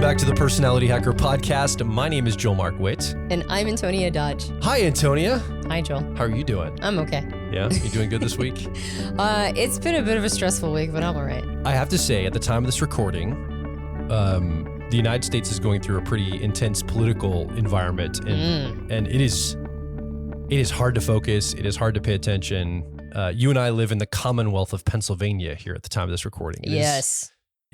back to the Personality Hacker Podcast. My name is Joel Markwit. And I'm Antonia Dodge. Hi, Antonia. Hi, Joel. How are you doing? I'm okay. Yeah? You doing good this week? It's been a bit of a stressful week, but I'm all right. I have to say, at the time of this recording, the United States is going through a pretty intense political environment, and it is hard to focus. It is hard to pay attention. You and I live in the Commonwealth of Pennsylvania here at the time of this recording.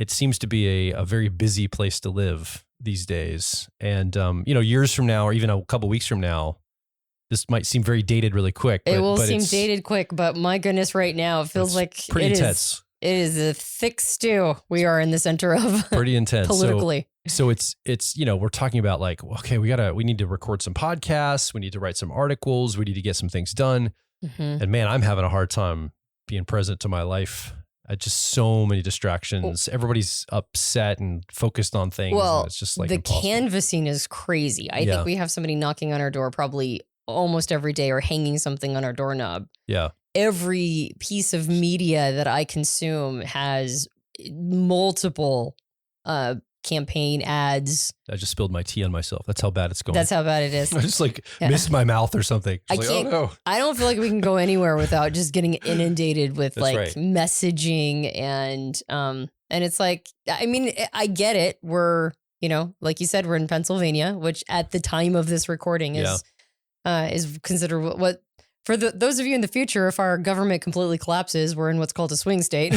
It seems to be a very busy place to live these days. And, years from now, or even a couple weeks from now, this might seem very dated really quick. It will seem dated quick, but my goodness, right now, it feels like pretty intense. It is a thick stew we are in the center of. Pretty intense. Politically. So it's we're talking about like, okay, we need to record some podcasts. We need to write some articles. We need to get some things done. Mm-hmm. And man, I'm having a hard time being present to my life. Just so many distractions. Everybody's upset and focused on things. Well, it's just like the impossible. Canvassing is crazy. I think we have somebody knocking on our door probably almost every day or hanging something on our doorknob. Yeah. Every piece of media that I consume has multiple campaign ads. I just spilled my tea on myself. That's how bad it's going. That's how bad it is. I just missed my mouth or something. I don't feel like we can go anywhere without just getting inundated with messaging and it's like, I mean, I get it. We're, like you said, we're in Pennsylvania, which at the time of this recording is considered what for those of you in the future, if our government completely collapses, we're in what's called a swing state.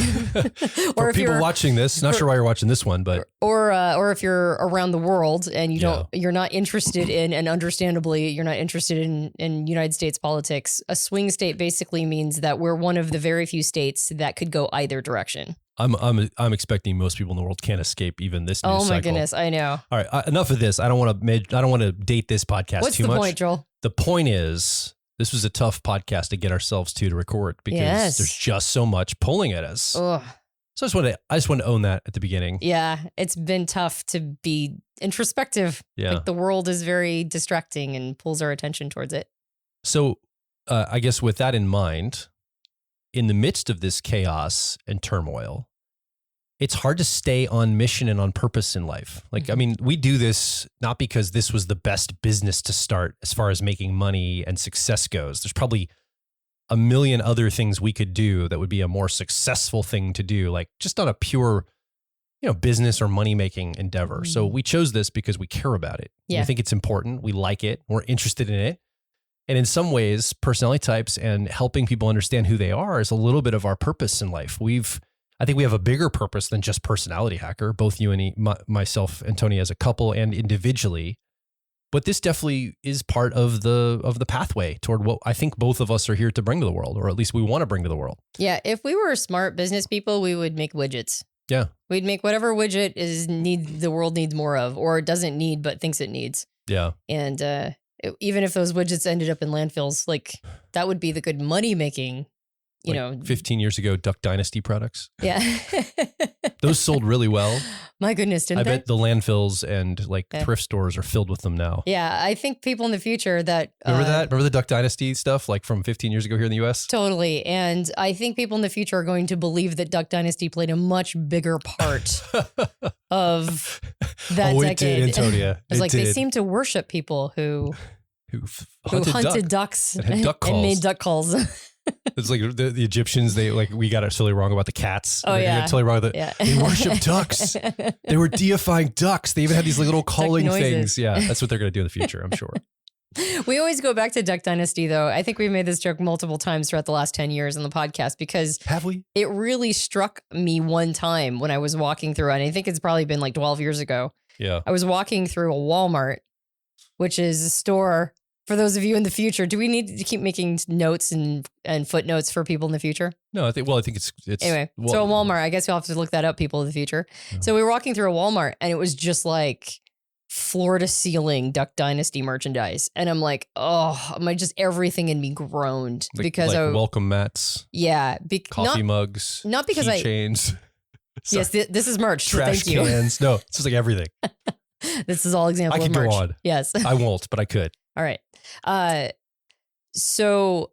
Or if people watching this, not sure why you're watching this one, but or if you're around the world and you're not interested in, and understandably you're not interested in United States politics. A swing state basically means that we're one of the very few states that could go either direction. I'm expecting most people in the world can't escape even this news cycle. Oh my goodness, I know. All right, enough of this. I don't want to date this podcast What's too much. What's the point, Joel? The point is, this was a tough podcast to get ourselves to record because there's just so much pulling at us. Ugh. So I just want to own that at the beginning. Yeah, it's been tough to be introspective. Yeah. Like the world is very distracting and pulls our attention towards it. So I guess with that in mind, in the midst of this chaos and turmoil, it's hard to stay on mission and on purpose in life. I mean, we do this not because this was the best business to start as far as making money and success goes. There's probably a million other things we could do that would be a more successful thing to do, like just on a pure, business or money-making endeavor. Mm-hmm. So we chose this because we care about it. Yeah. We think it's important. We like it. We're interested in it. And in some ways, personality types and helping people understand who they are is a little bit of our purpose in life. I think we have a bigger purpose than just personality hacker, both you and myself, Antonia, as a couple and individually. But this definitely is part of the pathway toward what I think both of us are here to bring to the world, or at least we want to bring to the world. Yeah, if we were smart business people, we would make widgets. Yeah, we'd make whatever widget the world needs more of, or it doesn't need but thinks it needs. Yeah, and even if those widgets ended up in landfills, that would be the good money making. 15 years ago, Duck Dynasty products. Yeah. Those sold really well. My goodness, didn't they? I bet the landfills and thrift stores are filled with them now. Yeah, I think people in the future that... Remember that? Remember the Duck Dynasty stuff from 15 years ago here in the US? Totally. And I think people in the future are going to believe that Duck Dynasty played a much bigger part of that decade. It did, Antonia. They seem to worship people who hunted ducks and had duck calls. And made duck calls. It's like the Egyptians, we got it totally wrong about the cats. Oh, yeah. Totally wrong about they worship ducks. They were deifying ducks. They even had these little calling things. Yeah, that's what they're going to do in the future, I'm sure. We always go back to Duck Dynasty, though. I think we've made this joke multiple times throughout the last 10 years on the podcast because... Have we? It really struck me one time when I was walking through, and I think it's probably been 12 years ago. Yeah. I was walking through a Walmart, which is a store... For those of you in the future, do we need to keep making notes and footnotes for people in the future? No, I think it's anyway. So a Walmart, I guess you'll have to look that up, people in the future. No. So we were walking through a Walmart, and it was just floor to ceiling Duck Dynasty merchandise, and I'm like, just everything in me groaned because welcome mats, coffee mugs, not because keychains. Yes, this is merch. Trash so thank cans. No, it's just everything. This is all example of merch. I could go on. Yes, I won't, but I could. All right. So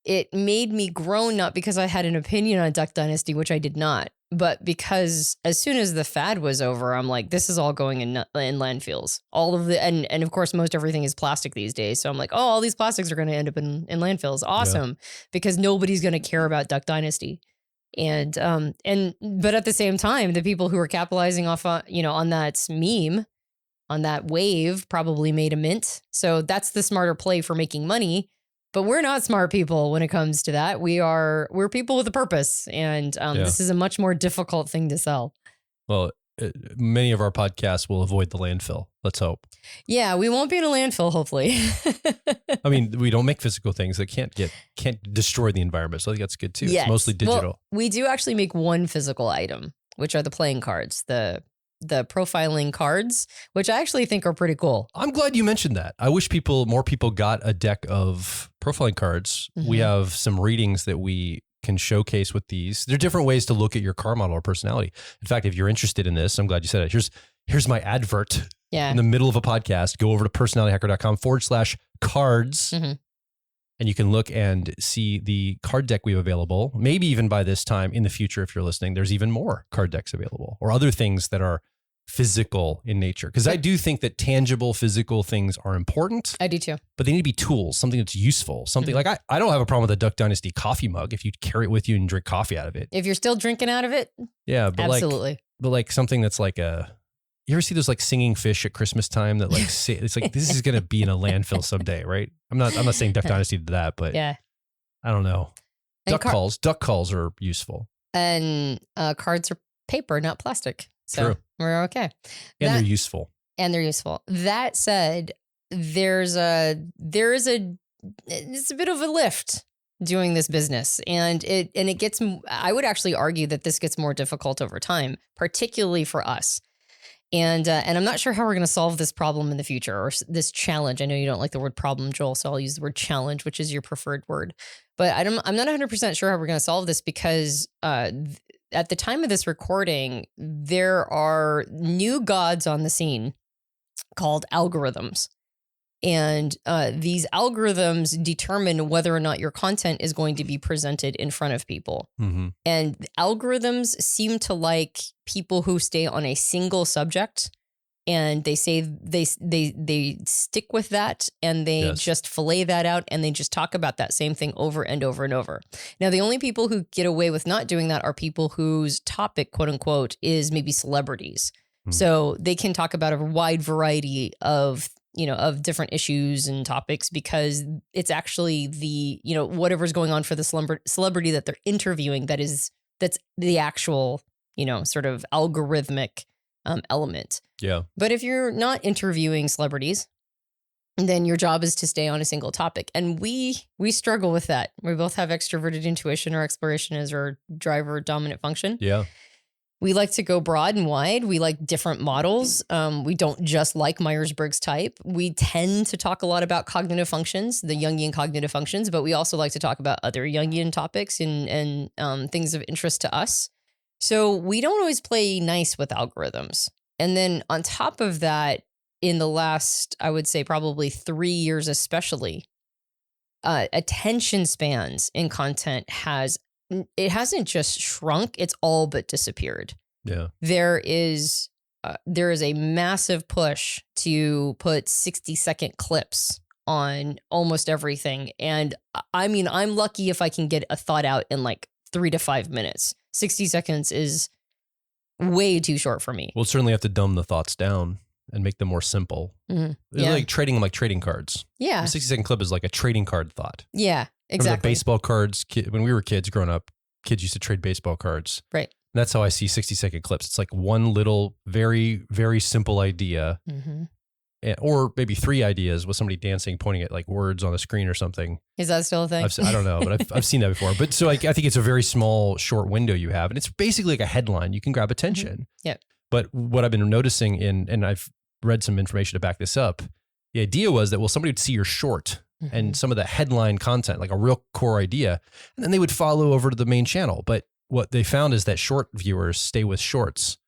it made me groan, not because I had an opinion on Duck Dynasty, which I did not, But because as soon as the fad was over, I'm like, this is all going in landfills. All of the, and of course, most everything is plastic these days. So I'm like, oh, all these plastics are going to end up in landfills. Awesome. Because nobody's going to care about Duck Dynasty. But at the same time, the people who are capitalizing off, on that meme, on that wave, probably made a mint. So that's the smarter play for making money. But we're not smart people when it comes to that. We're people with a purpose, and this is a much more difficult thing to sell. Well, many of our podcasts will avoid the landfill. Let's hope. Yeah, we won't be in a landfill, hopefully. I mean, we don't make physical things that can't destroy the environment. So I think that's good too. Yes. It's mostly digital. Well, we do actually make one physical item, which are the playing cards, the profiling cards, which I actually think are pretty cool. I'm glad you mentioned that. I wish more people got a deck of profiling cards. Mm-hmm. We have some readings that we can showcase with these. There are different ways to look at your car model or personality. In fact, if you're interested in this, I'm glad you said it. Here's my advert. Yeah. In the middle of a podcast, go over to personalityhacker.com/cards. Mm-hmm. And you can look and see the card deck we have available. Maybe even by this time in the future, if you're listening, there's even more card decks available or other things that are physical in nature. Because I do think that tangible physical things are important. I do too. But they need to be tools, something that's useful. Something like I don't have a problem with a Duck Dynasty coffee mug if you carry it with you and drink coffee out of it. If you're still drinking out of it, yeah, but absolutely. Like something that's like you ever see those like singing fish at Christmas time that like say, it's like this is going to be in a landfill someday, right? I'm not saying Duck Dynasty did that, but yeah, I don't know. Duck calls are useful. And cards are paper, not plastic. So True. We're okay. And they're useful. That said, it's a bit of a lift doing this business, and it gets, I would actually argue that this gets more difficult over time, particularly for us. And I'm not sure how we're going to solve this problem in the future, or this challenge. I know you don't like the word problem, Joel, so I'll use the word challenge, which is your preferred word. But I'm not 100% sure how we're going to solve this, because at the time of this recording, there are new gods on the scene called algorithms. And these algorithms determine whether or not your content is going to be presented in front of people. Mm-hmm. And algorithms seem to like people who stay on a single subject, and they say they stick with that, and they just fillet that out, and they just talk about that same thing over and over and over. Now, the only people who get away with not doing that are people whose topic, quote unquote, is maybe celebrities. Mm. So they can talk about a wide variety of different issues and topics, because it's actually whatever's going on for the celebrity that they're interviewing that's the actual, sort of algorithmic element. Yeah. But if you're not interviewing celebrities, then your job is to stay on a single topic. And we struggle with that. We both have extroverted intuition, or exploration as our driver dominant function. Yeah. We like to go broad and wide. We like different models. We don't just like Myers-Briggs type. We tend to talk a lot about cognitive functions, the Jungian cognitive functions, but we also like to talk about other Jungian topics and things of interest to us. So we don't always play nice with algorithms. And then on top of that, in the last, I would say probably 3 years especially, attention spans in content hasn't just shrunk, it's all but disappeared. Yeah. There is a massive push to put 60-second clips on almost everything. And I mean, I'm lucky if I can get a thought out in like 3 to 5 minutes. 60 seconds is way too short for me. We'll certainly have to dumb the thoughts down and make them more simple. Mm-hmm. Yeah. Like trading cards. Yeah. A 60-second clip is like a trading card thought. Yeah, exactly. Remember the baseball cards? When we were kids growing up, kids used to trade baseball cards. Right. And that's how I see 60-second clips. It's like one little, very, very simple idea, mm-hmm. Or maybe 3 ideas with somebody dancing, pointing at like words on a screen or something. Is that still a thing? I don't know, but I've seen that before. But so I think it's a very small, short window you have. And it's basically like a headline. You can grab attention. Mm-hmm. Yeah. But what I've been noticing and I've read some information to back this up, the idea was that, somebody would see your short mm-hmm. and some of the headline content, like a real core idea, and then they would follow over to the main channel. But what they found is that short viewers stay with shorts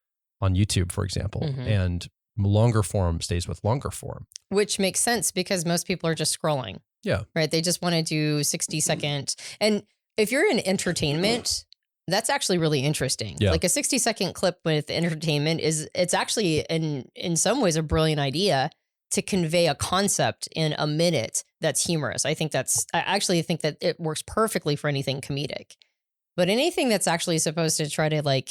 on YouTube, for example, mm-hmm. and longer form stays with longer form. Which makes sense, because most people are just scrolling. Yeah. Right. They just want to do 60-second. And if you're in entertainment, That's actually really interesting. Yeah. Like a 60-second clip with entertainment it's actually in some ways a brilliant idea to convey a concept in a minute that's humorous. I actually think that it works perfectly for anything comedic. But anything that's actually supposed to try to like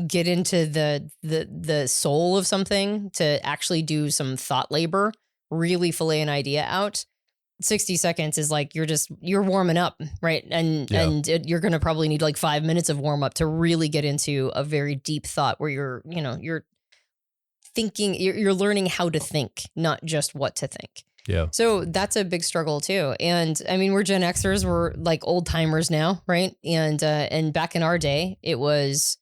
get into the soul of something, to actually do some thought labor, really fillet an idea out, 60 seconds is like you're warming up, right? And you're going to probably need like 5 minutes of warm up to really get into a very deep thought where you're thinking, you're learning how to think, not just what to think. Yeah. So that's a big struggle too. And I mean, we're Gen Xers, we're like old timers now, right? And back in our day, it was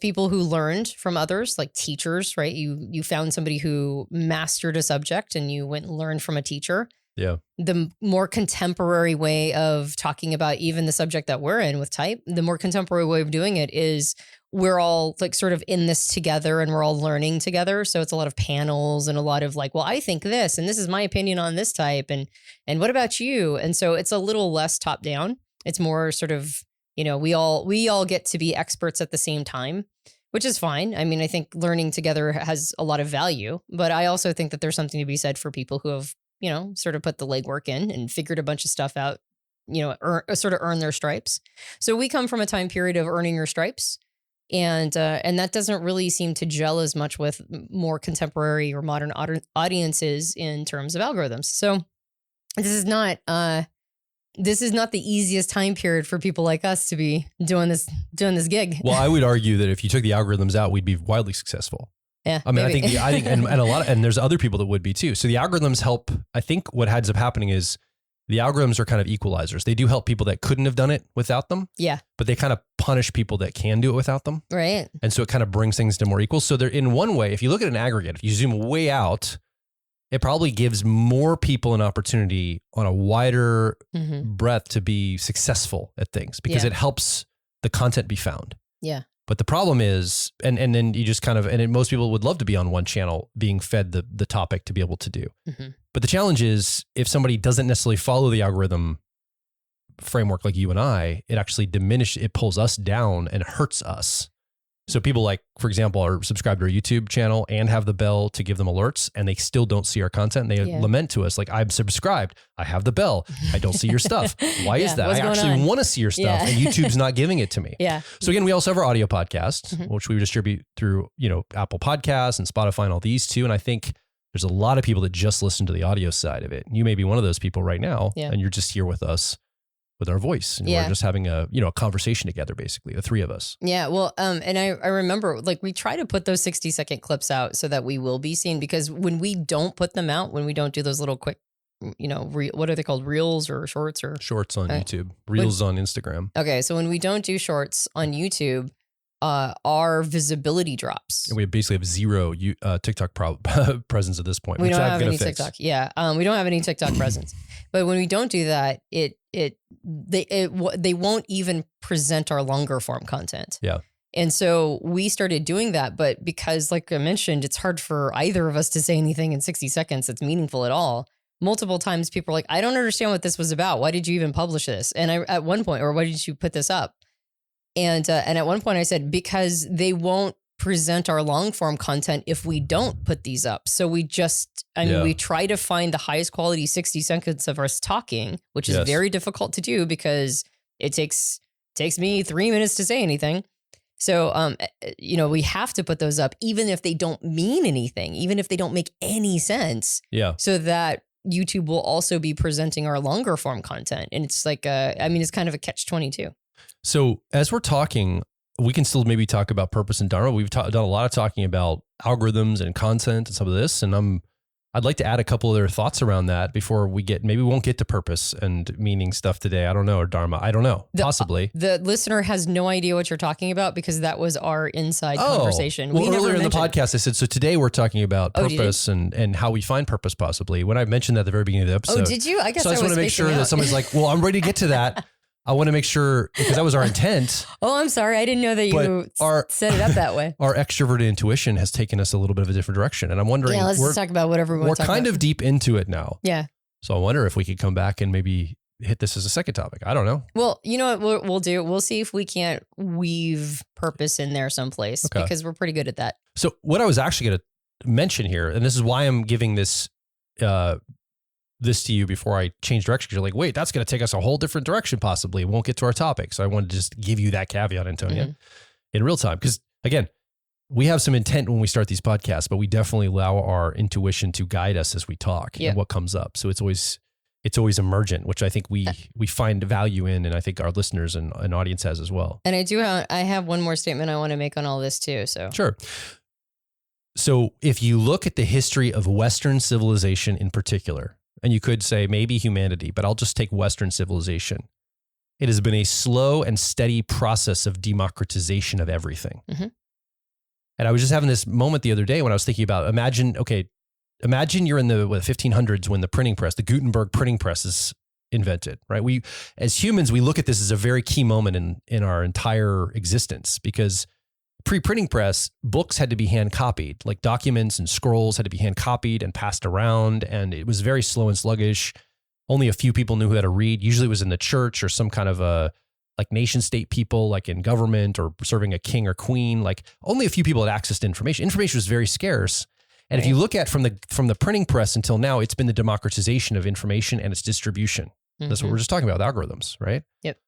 people who learned from others, like teachers, right? You found somebody who mastered a subject and you went and learned from a teacher. Yeah. The more contemporary way of talking about even the subject that we're in with type, the more contemporary way of doing it is we're all like sort of in this together and we're all learning together. So it's a lot of panels and a lot of like, well, I think this, and this is my opinion on this type. And what about you? And so it's a little less top down. It's more sort of, we all get to be experts at the same time, which is fine. I mean, I think learning together has a lot of value, but I also think that there's something to be said for people who have, sort of put the legwork in and figured a bunch of stuff out, sort of earn their stripes. So we come from a time period of earning your stripes. And that doesn't really seem to gel as much with more contemporary or modern audiences in terms of algorithms. So this is not the easiest time period for people like us to be doing this gig. Well, I would argue that if you took the algorithms out, we'd be wildly successful. Yeah, I mean, I think, and there's other people that would be too. So the algorithms help. I think what ends up happening is the algorithms are kind of equalizers. They do help people that couldn't have done it without them. Yeah. But they kind of punish people that can do it without them. Right. And so it kind of brings things to more equal. So they're in one way, if you look at an aggregate, if you zoom way out, it probably gives more people an opportunity on a wider breadth to be successful at things because it helps the content be found. Yeah. But the problem is, and then you just kind of, most people would love to be on one channel being fed the topic to be able to do. Mm-hmm. But the challenge is if somebody doesn't necessarily follow the algorithm framework like you and I, it actually it pulls us down and hurts us. So people like, for example, are subscribed to our YouTube channel and have the bell to give them alerts and they still don't see our content. And they lament to us like, I'm subscribed. I have the bell. I don't see your stuff. Why is that? I actually want to see your stuff and YouTube's not giving it to me. Yeah. So again, we also have our audio podcast, which we distribute through, Apple Podcasts and Spotify and all these too. And I think there's a lot of people that just listen to the audio side of it. You may be one of those people right now and you're just here with us with our voice. And we're just having a conversation together, basically, the three of us. Yeah. Well, and I remember like we try to put those 60-second clips out so that we will be seen, because when we don't put them out, when we don't do those little quick, what are they called? Reels or shorts or shorts on YouTube, reels on Instagram. Okay. So when we don't do shorts on YouTube, our visibility drops. And we basically have zero TikTok presence at this point. We don't have any TikTok. Yeah. We don't have any TikTok presence. But when we don't do that, they won't even present our longer form content. Yeah. And so we started doing that, but because like I mentioned, it's hard for either of us to say anything in 60 seconds that's meaningful at all. Multiple times people are like, I don't understand what this was about. Why did you even publish this? And at one point, or why did you put this up? And at one point I said, because they won't present our long form content if we don't put these up. So we we try to find the highest quality 60 seconds of us talking, which is very difficult to do because it takes me 3 minutes to say anything. So, we have to put those up, even if they don't mean anything, even if they don't make any sense. Yeah. So that YouTube will also be presenting our longer form content. And it's like, it's kind of a catch-22. So as we're talking, we can still maybe talk about purpose and dharma. We've done a lot of talking about algorithms and content and some of this. And I'd like to add a couple other thoughts around that before maybe we won't get to purpose and meaning stuff today. I don't know, or dharma. I don't know. Possibly. The listener has no idea what you're talking about because that was our inside conversation. Well, earlier in the podcast, I said, so today we're talking about purpose and how we find purpose possibly. When I mentioned that at the very beginning of the episode. Oh, did you? I guess so I just want to make sure that somebody's like, well, I'm ready to get to that. I want to make sure, because that was our intent. Oh, I'm sorry. I didn't know that you set it up that way. Our extroverted intuition has taken us a little bit of a different direction. And I'm wondering. Yeah, let's talk about whatever we want to talk about. We're kind of deep into it now. Yeah. So I wonder if we could come back and maybe hit this as a second topic. I don't know. Well, you know what we'll do? We'll see if we can't weave purpose in there someplace because we're pretty good at that. So what I was actually going to mention here, and this is why I'm giving this this to you before I change direction. You're like, wait, that's going to take us a whole different direction. Possibly won't get to our topic. So I wanted to just give you that caveat, Antonia, in real time. Because again, we have some intent when we start these podcasts, but we definitely allow our intuition to guide us as we talk and what comes up. So it's always emergent, which I think we find value in, and I think our listeners and audience has as well. And I have one more statement I want to make on all this too. So sure. So if you look at the history of Western civilization in particular, and you could say maybe humanity, but I'll just take Western civilization. It has been a slow and steady process of democratization of everything. And I was just having this moment the other day when I was thinking about, imagine you're in the 1500s when the printing press, the Gutenberg printing press is invented, right? We, as humans, we look at this as a very key moment in our entire existence, because pre-printing press, books had to be hand copied, like documents and scrolls had to be hand copied and passed around. And it was very slow and sluggish. Only a few people knew how to read. Usually it was in the church or some kind of like nation state people, like in government or serving a king or queen. Like only a few people had access to information. Information was very scarce. And if you look at from the printing press until now, it's been the democratization of information and its distribution. That's what we're just talking about with algorithms, right? Yep.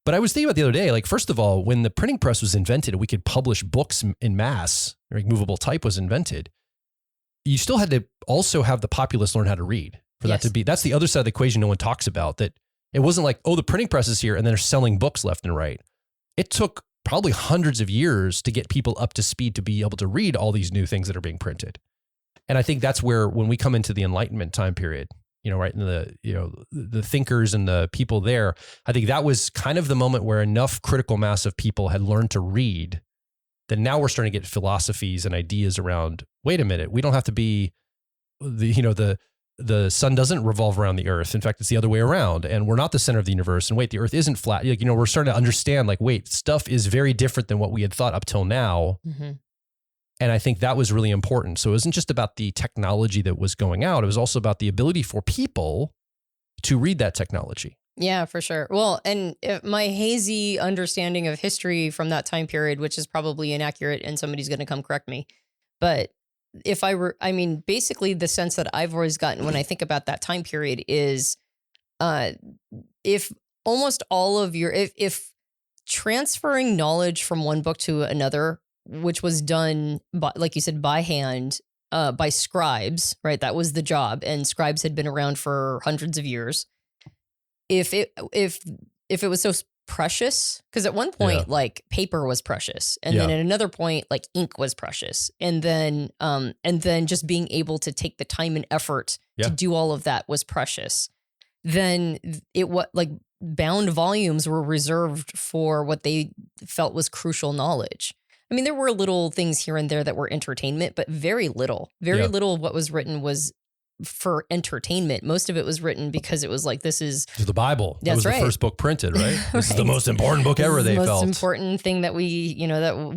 But I was thinking about the other day, like, first of all, when the printing press was invented, we could publish books in mass, like movable type was invented. You still had to also have the populace learn how to read for that to be, that's the other side of the equation no one talks about, that it wasn't like, oh, the printing press is here and then they're selling books left and right. It took probably hundreds of years to get people up to speed to be able to read all these new things that are being printed. And I think that's where, when we come into the Enlightenment time period, right in the thinkers and the people there, I think that was kind of the moment where enough critical mass of people had learned to read that now we're starting to get philosophies and ideas around, wait a minute, we don't have to be the sun doesn't revolve around the earth. In fact, it's the other way around. And we're not the center of the universe. And wait, the earth isn't flat. We're starting to understand, like, wait, stuff is very different than what we had thought up till now. And I think that was really important. So it wasn't just about the technology that was going out. It was also about the ability for people to read that technology. Yeah, for sure. Well, and my hazy understanding of history from that time period, which is probably inaccurate and somebody's going to come correct me. But basically the sense that I've always gotten when I think about that time period is if almost all of if transferring knowledge from one book to another, which was done by, like you said, by hand, by scribes, right? That was the job. And scribes had been around for hundreds of years. If it was so precious, because at one point, like, paper was precious. And then at another point, like, ink was precious. And then just being able to take the time and effort to do all of that was precious. Then bound volumes were reserved for what they felt was crucial knowledge. I mean, there were little things here and there that were entertainment, but very little of what was written was for entertainment. Most of it was written because it was like, this is the Bible. That was the first book printed, right? This is the most important book ever, they felt. The most important thing that we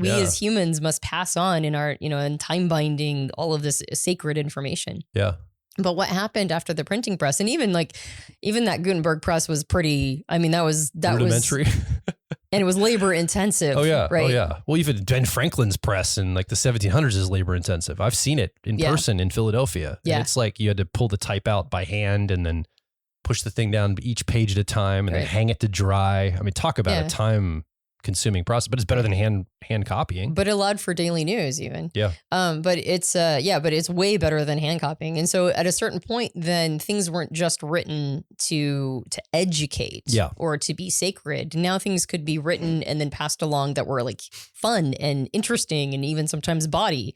as humans must pass on in our, in time binding all of this sacred information. Yeah. But what happened after the printing press, and even that Gutenberg press was pretty, that was rudimentary. And it was labor intensive. Oh yeah. Right? Oh yeah. Well, even Ben Franklin's press in like the 1700s is labor intensive. I've seen it in person in Philadelphia. Yeah. And it's like you had to pull the type out by hand and then push the thing down each page at a time and then hang it to dry. I mean, talk about a time consuming process, but it's better than hand copying. But it allowed for daily news even. Yeah. But it's way better than hand copying. And so at a certain point, then things weren't just written to educate or to be sacred. Now things could be written and then passed along that were like fun and interesting and even sometimes bawdy.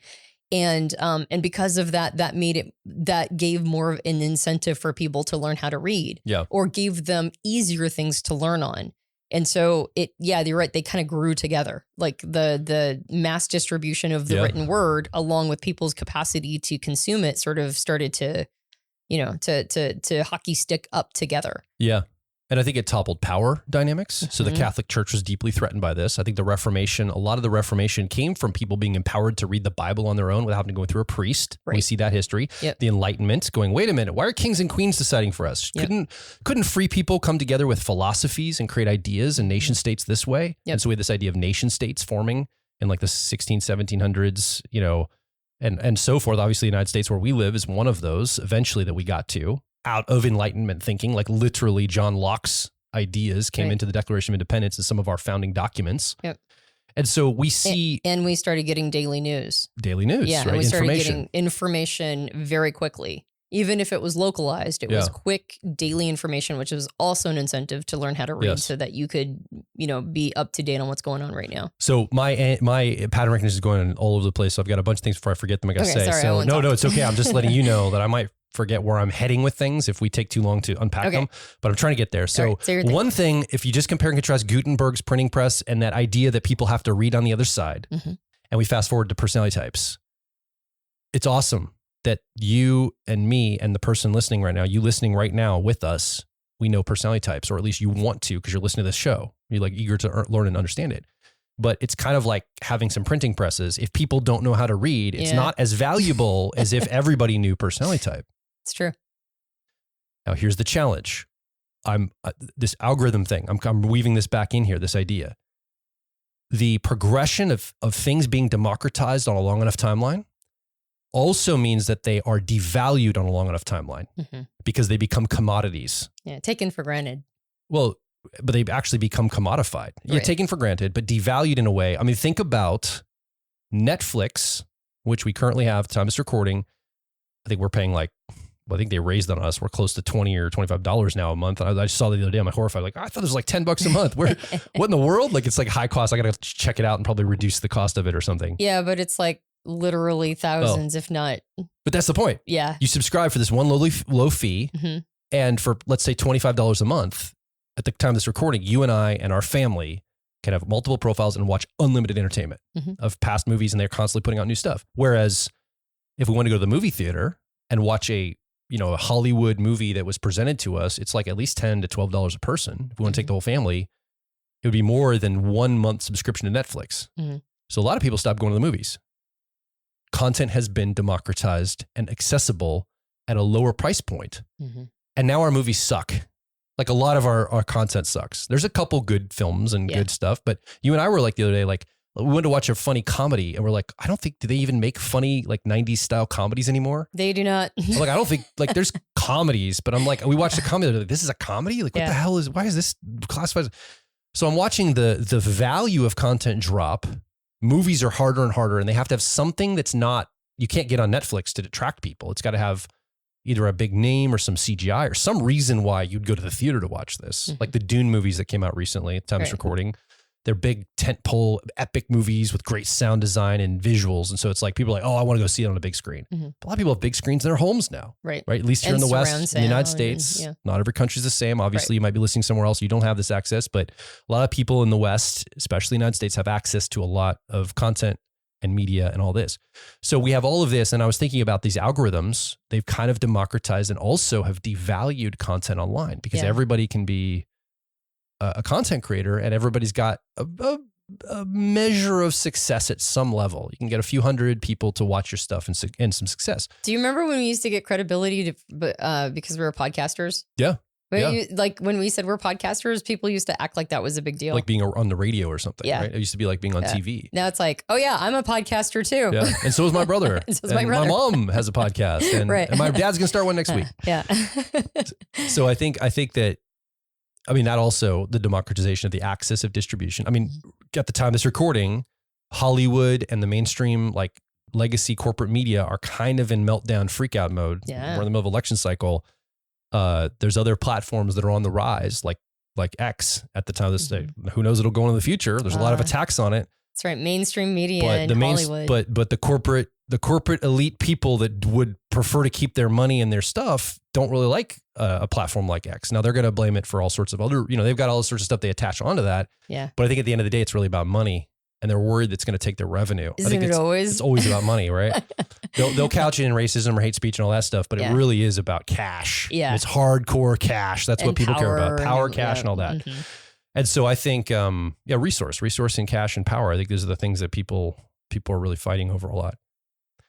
And because of that gave more of an incentive for people to learn how to read or gave them easier things to learn on. And so you're right. They kind of grew together, like the mass distribution of the written word, along with people's capacity to consume it, sort of started to, to hockey stick up together. Yeah. And I think it toppled power dynamics. So the Catholic Church was deeply threatened by this. I think the Reformation, a lot of the Reformation came from people being empowered to read the Bible on their own without having to go through a priest. Right. We see that history. Yep. The Enlightenment going, wait a minute, why are kings and queens deciding for us? Yep. Couldn't free people come together with philosophies and create ideas and nation states this way? Yep. And so we had this idea of nation states forming in like the 1700s, you know, and so forth. Obviously, the United States where we live is one of those eventually that we got to. Out of Enlightenment thinking, like literally John Locke's ideas came into the Declaration of Independence and some of our founding documents. Yep. And so we see... And we started getting daily news. Daily news, yeah, right? And we started getting information very quickly. Even if it was localized, it was quick daily information, which was also an incentive to learn how to read so that you could, you know, be up to date on what's going on right now. So my pattern recognition is going all over the place. So I've got a bunch of things before I forget them. I got to say. Sorry, so no, it's okay. I'm just letting you know that I might forget where I'm heading with things if we take too long to unpack them, but I'm trying to get there. So one thing, if you just compare and contrast Gutenberg's printing press and that idea that people have to read on the other side, and we fast forward to personality types, it's awesome that you and me and the person listening right now, you listening right now with us, we know personality types, or at least you want to, because you're listening to this show. You're like eager to learn and understand it. But it's kind of like having some printing presses. If people don't know how to read, it's not as valuable as if everybody knew personality type. It's true. Now, here's the challenge. This algorithm thing, I'm weaving this back in here, this idea. The progression of things being democratized on a long enough timeline also means that they are devalued on a long enough timeline because they become commodities. Yeah, taken for granted. Well, but they actually become commodified. Yeah, taken for granted, but devalued in a way. I mean, think about Netflix, which we currently have at the time of this recording. I think we're paying like, well, I think they raised on us. We're close to $20 or $25 now a month. And I just saw the other day, I'm horrified. Like, I thought it was like $10 a month. What in the world? Like, it's like high cost. I got to check it out and probably reduce the cost of it or something. Yeah, but it's like literally thousands, if not. But that's the point. Yeah. You subscribe for this one low fee. And for, let's say, $25 a month, at the time of this recording, you and I and our family can have multiple profiles and watch unlimited entertainment of past movies, and they're constantly putting out new stuff. Whereas if we want to go to the movie theater and watch a Hollywood movie that was presented to us, it's like at least $10 to $12 a person. If we want to take the whole family, it would be more than 1 month subscription to Netflix. So a lot of people stopped going to the movies. Content has been democratized and accessible at a lower price point. And now our movies suck. Like a lot of our content sucks. There's a couple good films and good stuff, but you and I were like the other day, like we went to watch a funny comedy and we're like, I don't think, do they even make funny like 90s style comedies anymore? They do not. I'm like, I don't think, like there's comedies, but I'm like, we watched a comedy, like, this is a comedy? Like what the hell why is this classified? So I'm watching the value of content drop. Movies are harder and harder, and they have to have something that's not, you can't get on Netflix to attract people. It's got to have either a big name or some CGI or some reason why you'd go to the theater to watch this. Like the Dune movies that came out recently at the time of this recording. They're big tentpole epic movies with great sound design and visuals. And so it's like people are like, oh, I want to go see it on a big screen. A lot of people have big screens in their homes now. Right. At least here in the West, in the United States. Not every country is the same. Obviously, you might be listening somewhere else. You don't have this access, but a lot of people in the West, especially the United States, have access to a lot of content and media and all this. So we have all of this. And I was thinking about these algorithms. They've kind of democratized and also have devalued content online because everybody can be a content creator and everybody's got a measure of success at some level. You can get a few hundred people to watch your stuff and some success. Do you remember when we used to get credibility because we were podcasters? Yeah. Like when we said we're podcasters, people used to act like that was a big deal. Like being on the radio or something, right? It used to be like being on TV. Now it's like, oh yeah, I'm a podcaster too. Yeah. And so is my brother. My mom has a podcast and my dad's going to start one next week. Yeah. So I think that, I mean, that also the democratization of the access of distribution. I mean, at the time of this recording, Hollywood and the mainstream like legacy corporate media are kind of in meltdown freakout mode. Yeah. We're in the middle of election cycle. There's other platforms that are on the rise, like X at the time of this day. Who knows it'll go on in the future. There's a lot of attacks on it. That's right. Mainstream media and Hollywood. But the corporate elite people that would prefer to keep their money and their stuff don't really like a platform like X. Now they're going to blame it for all sorts of other, they've got all sorts of stuff they attach onto that. Yeah. But I think at the end of the day, it's really about money. And they're worried that's going to take their revenue. Isn't it always? It's always about money, right? They'll couch it in racism or hate speech and all that stuff, but it really is about cash. Yeah. It's hardcore cash. That's what people care about. Power, cash, and all that. Mm-hmm. And so I think, resource and cash and power. I think those are the things that people are really fighting over a lot.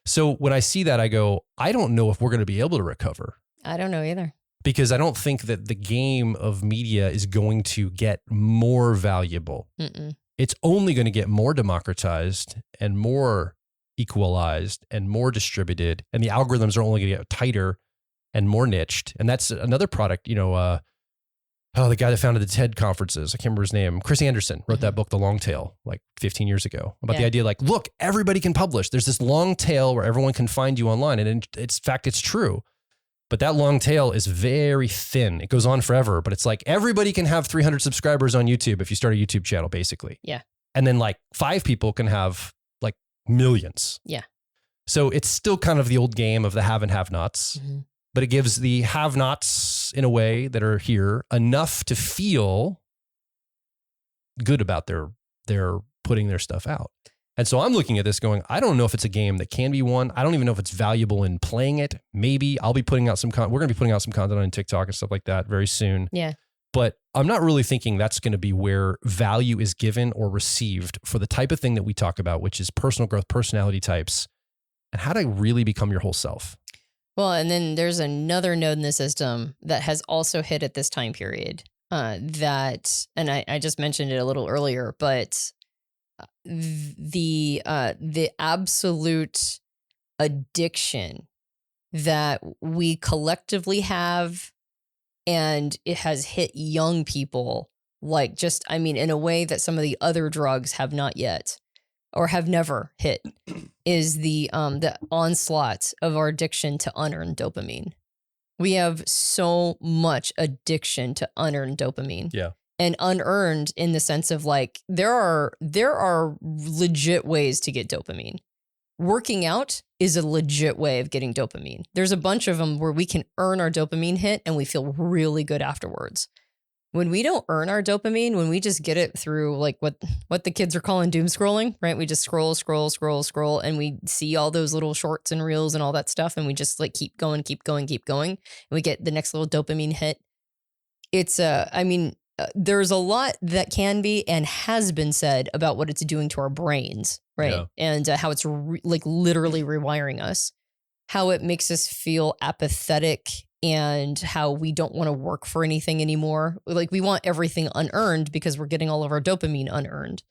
So when I see that, I go, I don't know if we're going to be able to recover. I don't know either. Because I don't think that the game of media is going to get more valuable. Mm-mm. It's only going to get more democratized and more equalized and more distributed. And the algorithms are only going to get tighter and more niched. And that's another product, the guy that founded the TED conferences, I can't remember his name, Chris Anderson wrote that book, The Long Tail, like 15 years ago, about the idea like, look, everybody can publish. There's this long tail where everyone can find you online. And in fact, it's true. But that long tail is very thin. It goes on forever, but it's like everybody can have 300 subscribers on YouTube if you start a YouTube channel, basically. Yeah. And then like 5 people can have like millions. Yeah. So it's still kind of the old game of the have and have-nots, but it gives the have-nots in a way that are here enough to feel good about their putting their stuff out. And so I'm looking at this going, I don't know if it's a game that can be won. I don't even know if it's valuable in playing it. Maybe I'll be putting out we're going to be putting out some content on TikTok and stuff like that very soon. Yeah. But I'm not really thinking that's going to be where value is given or received for the type of thing that we talk about, which is personal growth, personality types, and how to really become your whole self. Well, and then there's another node in the system that has also hit at this time period and I just mentioned it a little earlier, but the absolute addiction that we collectively have, and it has hit young people like in a way that some of the other drugs have not yet or have never hit, is the onslaught of our addiction to unearned dopamine. We have so much addiction to unearned dopamine. Yeah. And unearned in the sense of like, there are legit ways to get dopamine. Working out is a legit way of getting dopamine. There's a bunch of them where we can earn our dopamine hit and we feel really good afterwards. When we don't earn our dopamine, when we just get it through like what the kids are calling doom scrolling, right? We just scroll, and we see all those little shorts and reels and all that stuff. And we just like keep going. And we get the next little dopamine hit. It's there's a lot that can be and has been said about what it's doing to our brains, right? Yeah. And how it's literally rewiring us, how it makes us feel apathetic and how we don't want to work for anything anymore. Like we want everything unearned because we're getting all of our dopamine unearned.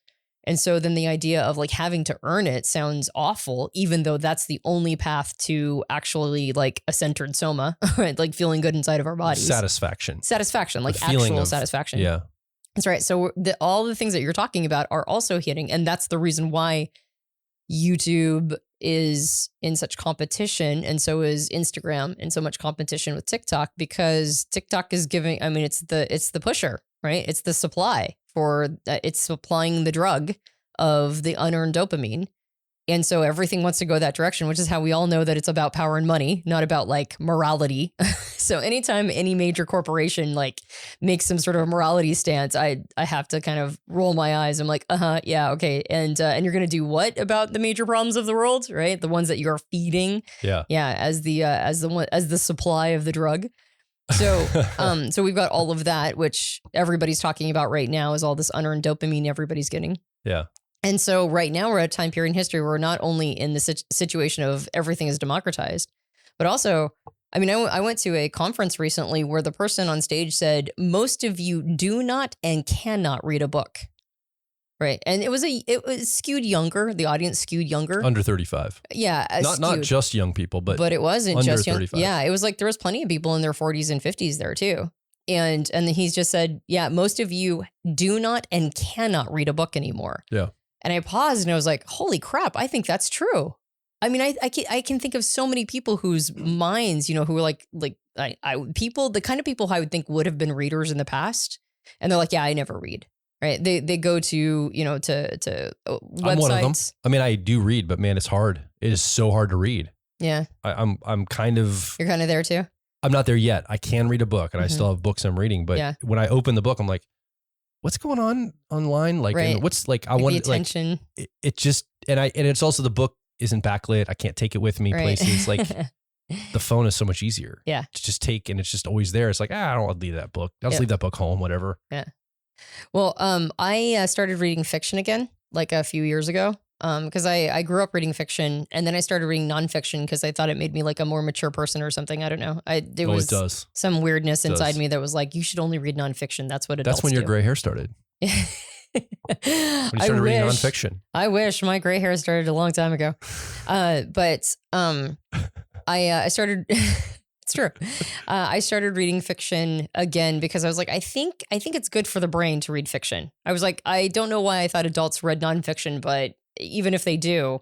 And so then the idea of like having to earn it sounds awful, even though that's the only path to actually like a centered soma, right? Like feeling good inside of our bodies. Satisfaction, like actual satisfaction. Yeah. That's right. So all the things that you're talking about are also hitting. And that's the reason why YouTube is in such competition. And so is Instagram in so much competition with TikTok, because TikTok is giving, it's the pusher, right? It's the supply it's supplying the drug of the unearned dopamine. And so everything wants to go that direction, which is how we all know that it's about power and money, not about like morality. So anytime any major corporation like makes some sort of morality stance, I have to kind of roll my eyes. I'm like, yeah, okay. And you're going to do what about the major problems of the world, right? The ones that you're feeding. Yeah. Yeah. As the supply of the drug. So, so we've got all of that, which everybody's talking about right now is all this unearned dopamine everybody's getting. Yeah. And so right now we're at a time period in history where we're not only in the situation of everything is democratized, but also, I went to a conference recently where the person on stage said, most of you do not and cannot read a book. Right. And it was skewed younger. The audience skewed younger. Under 35. Yeah. Not just young people, but it wasn't under just young. 35. Yeah. It was like there was plenty of people in their 40s and 50s there too. And then he's just said, yeah, most of you do not and cannot read a book anymore. Yeah. And I paused and I was like, holy crap, I think that's true. I can think of so many people whose minds, who are the kind of people I would think would have been readers in the past. And they're like, yeah, I never read. Right. They go to, to websites. I'm one of them. I do read, but man, it's hard. It is so hard to read. Yeah. I'm kind of. You're kind of there too? I'm not there yet. I can read a book and I still have books I'm reading. But when I open the book, I'm like, what's going on online? Like, right. and what's like, I want attention. Like, it just, and it's also the book isn't backlit. I can't take it with me places. Like the phone is so much easier. Yeah. To just take, and it's just always there. It's like, I don't want to leave that book. I'll just leave that book home, whatever. Yeah. Well, I started reading fiction again, like a few years ago. Because I grew up reading fiction, and then I started reading nonfiction because I thought it made me like a more mature person or something. I don't know. It does. Some weirdness inside me that was like, you should only read nonfiction. That's what adults do. That's when your gray hair started. When you started reading nonfiction. I wish my gray hair started a long time ago. But I started. It's true. I started reading fiction again because I was like, I think it's good for the brain to read fiction. I was like, I don't know why I thought adults read nonfiction, but even if they do,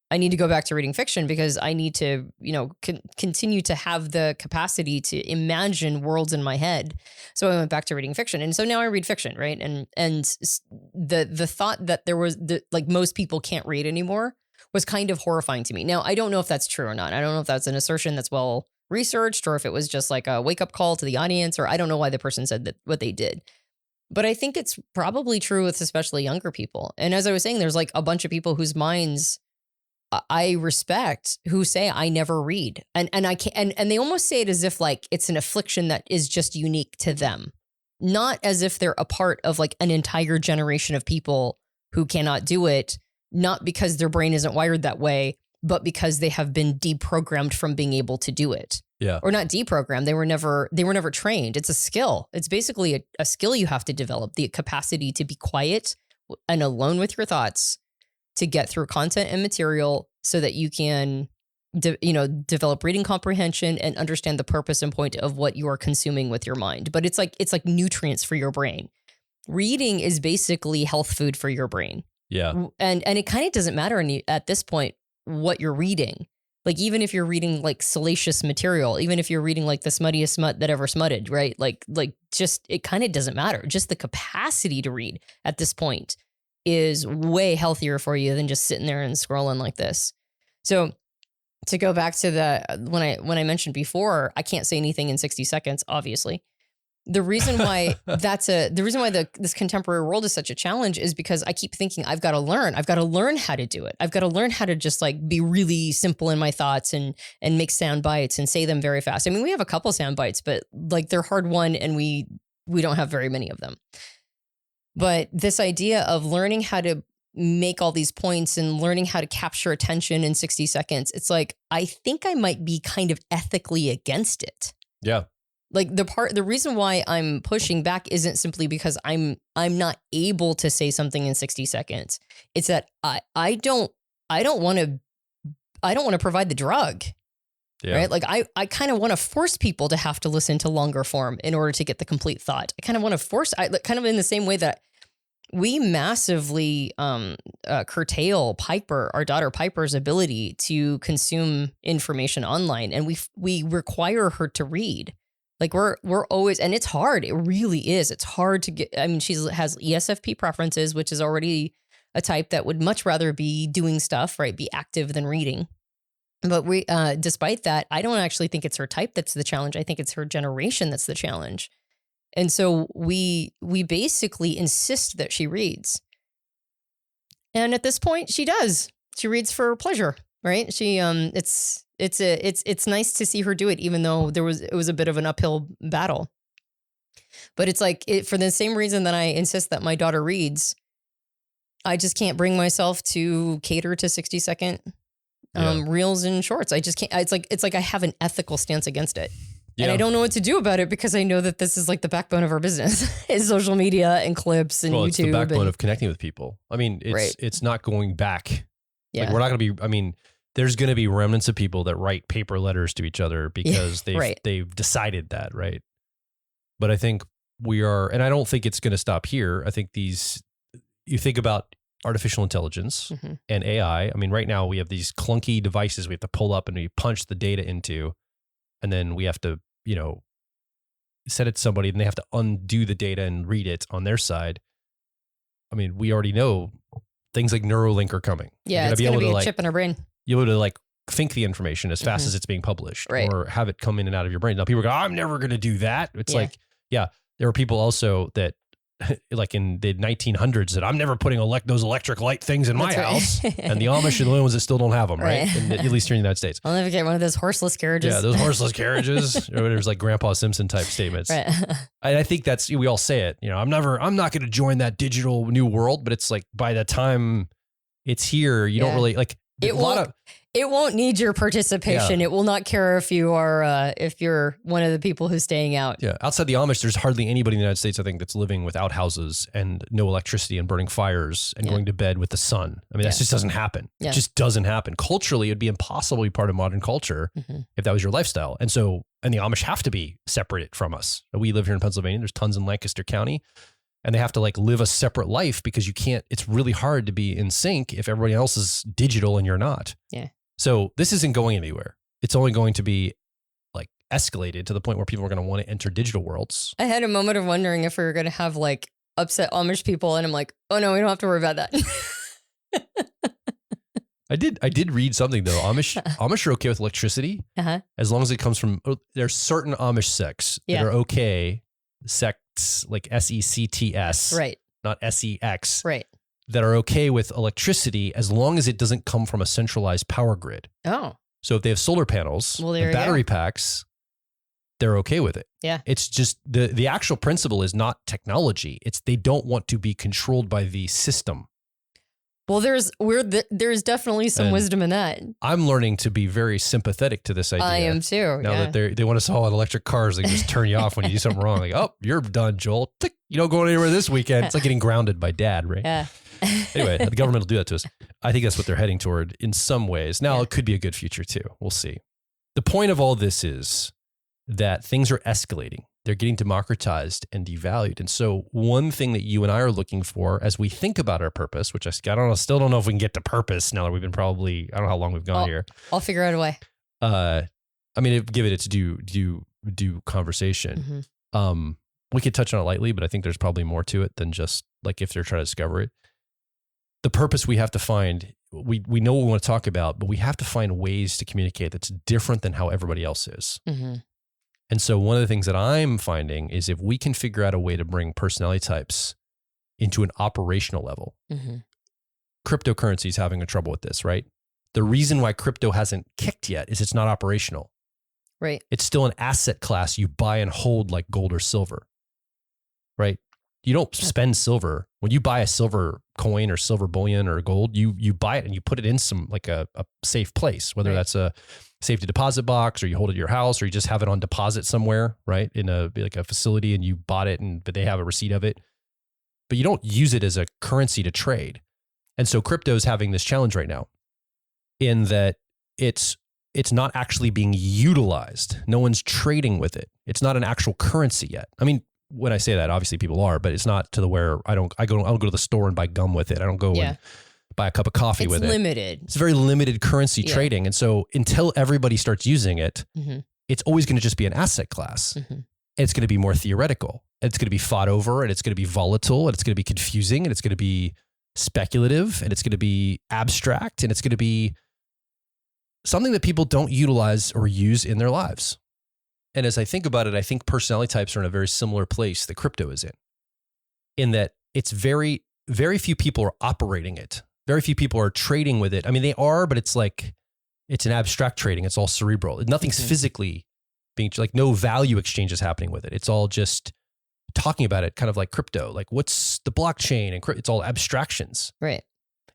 I need to go back to reading fiction because I need to, continue to have the capacity to imagine worlds in my head. So I went back to reading fiction, and so now I read fiction, right? And the thought that there was like most people can't read anymore was kind of horrifying to me. Now I don't know if that's true or not. I don't know if that's an assertion that's well researched or if it was just like a wake up call to the audience, or I don't know why the person said that what they did. But I think it's probably true with especially younger people. And as I was saying, there's like a bunch of people whose minds I respect who say I never read. And I can't, and they almost say it as if like it's an affliction that is just unique to them. Not as if they're a part of like an entire generation of people who cannot do it, not because their brain isn't wired that way, but because they have been deprogrammed from being able to do it. Yeah. Or not deprogrammed. They were never trained. It's a skill. It's basically a skill you have to develop, the capacity to be quiet and alone with your thoughts, to get through content and material so that you can, develop reading comprehension and understand the purpose and point of what you are consuming with your mind. But it's like nutrients for your brain. Reading is basically health food for your brain. Yeah. And it kind of doesn't matter at this point what you're reading. Like, even if you're reading like salacious material, even if you're reading like the smuttiest smut that ever smutted, right? Like just, it kind of doesn't matter. Just the capacity to read at this point is way healthier for you than just sitting there and scrolling like this. So to go back to when I mentioned before, I can't say anything in 60 seconds, obviously. The reason why this contemporary world is such a challenge is because I keep thinking I've got to learn how to do it. I've got to learn how to just like be really simple in my thoughts and make sound bites and say them very fast. I mean, we have a couple sound bites, but like they're hard won and we don't have very many of them. But this idea of learning how to make all these points and learning how to capture attention in 60 seconds, it's like, I think I might be kind of ethically against it. Yeah. Like the reason why I'm pushing back isn't simply because I'm not able to say something in 60 seconds. It's that I don't want to provide the drug. Yeah. Right? Like I kind of want to force people to have to listen to longer form in order to get the complete thought. I kind of want to force, kind of in the same way that we massively curtail our daughter Piper's ability to consume information online, and we require her to read. Like we're always, and it's hard. It really is. It's hard to get. I mean, she has ESFP preferences, which is already a type that would much rather be doing stuff, right? Be active than reading. But despite that, I don't actually think it's her type that's the challenge. I think it's her generation that's the challenge. And so we basically insist that she reads. And at this point, she does. She reads for pleasure, right? She it's nice to see her do it, even though it was a bit of an uphill battle. But it's like, for the same reason that I insist that my daughter reads, I just can't bring myself to cater to 60-second reels and shorts. I just can't. It's like I have an ethical stance against it. Yeah. And I don't know what to do about it because I know that this is like the backbone of our business is social media and clips and YouTube. It's the backbone of connecting with people. I mean, it's not going back. Yeah. Like, we're not going to be, I mean, there's going to be remnants of people that write paper letters to each other because they've decided that, right? But I think we are, and I don't think it's going to stop here. I think you think about artificial intelligence and AI. I mean, right now we have these clunky devices we have to pull up and we punch the data into, and then we have to, send it to somebody and they have to undo the data and read it on their side. I mean, we already know things like Neuralink are coming. Yeah, it's going to be a chip in our brain. You're able to like think the information as fast as it's being published, or have it come in and out of your brain. Now people go, I'm never going to do that. It's like, there are people also that like in the 1900s that I'm never putting those electric light things in my That's right. house. And the Amish are the only ones that still don't have them, right? At least here in the United States. I'll never get one of those horseless carriages. Yeah, those horseless carriages. Or there's like Grandpa Simpson type statements. Right. And I think we all say it, I'm not going to join that digital new world, but it's like by the time it's here, you don't really like it won't need your participation. Yeah. It will not care if you're one of the people who's staying out. Yeah. Outside the Amish, there's hardly anybody in the United States, I think, that's living without houses and no electricity and burning fires and going to bed with the sun. I mean, that just doesn't happen. Yeah. It just doesn't happen. Culturally, it'd be impossible to be part of modern culture if that was your lifestyle. And the Amish have to be separated from us. We live here in Pennsylvania. There's tons in Lancaster County. And they have to like live a separate life because it's really hard to be in sync if everybody else is digital and you're not. Yeah. So this isn't going anywhere. It's only going to be like escalated to the point where people are going to want to enter digital worlds. I had a moment of wondering if we were going to have like upset Amish people. And I'm like, oh no, we don't have to worry about that. I did read something though. Amish are okay with electricity as long as it comes from, there's certain Amish sects that are okay. Sects like SECTS, right? Not SEX, right? That are okay with electricity as long as it doesn't come from a centralized power grid. Oh, so if they have solar panels and battery packs, they're okay with it. Yeah, it's just the actual principle is not technology. It's they don't want to be controlled by the system. Well, there's definitely some wisdom in that. I'm learning to be very sympathetic to this idea. I am too. Now that they want us all on electric cars, they can just turn you off when you do something wrong. Like, oh, you're done, Joel. Tick, you don't go anywhere this weekend. It's like getting grounded by dad, right? Yeah. Anyway, the government will do that to us. I think that's what they're heading toward in some ways. Now, it could be a good future too. We'll see. The point of all this is that things are escalating. They're getting democratized and devalued. And so one thing that you and I are looking for as we think about our purpose, which still don't know if we can get to purpose now that we've been I don't know how long we've gone here. I'll figure out a way. I mean, give it its due conversation. We could touch on it lightly, but I think there's probably more to it than just like if they're trying to discover it. The purpose we have to find, we know what we want to talk about, but we have to find ways to communicate that's different than how everybody else is. And so one of the things that I'm finding is if we can figure out a way to bring personality types into an operational level, cryptocurrency is having a trouble with this, right? The reason why crypto hasn't kicked yet is it's not operational. Right. It's still an asset class you buy and hold like gold or silver, right? You don't spend silver. When you buy a silver coin or silver bullion or gold, you buy it and you put it in some like a safe place, whether that's a safety deposit box or you hold it at your house or you just have it on deposit somewhere, right? In a facility and you bought it but they have a receipt of it, but you don't use it as a currency to trade. And so crypto is having this challenge right now in that it's not actually being utilized. No one's trading with it. It's not an actual currency yet. I mean, when I say that, obviously people are, but it's not to the where I don't go to the store and buy gum with it. I don't go and buy a cup of coffee with it. It's limited. It's very limited currency trading. And so until everybody starts using it, it's always going to just be an asset class. And it's going to be more theoretical. And it's going to be fought over and it's going to be volatile and it's going to be confusing and it's going to be speculative and it's going to be abstract and it's going to be something that people don't utilize or use in their lives. And as I think about it, I think personality types are in a very similar place that crypto is in that it's very, very few people are operating it. Very few people are trading with it. I mean, they are, but it's like, it's an abstract trading. It's all cerebral. Nothing's physically being, like no value exchange is happening with it. It's all just talking about it kind of like crypto, like what's the blockchain and it's all abstractions. Right.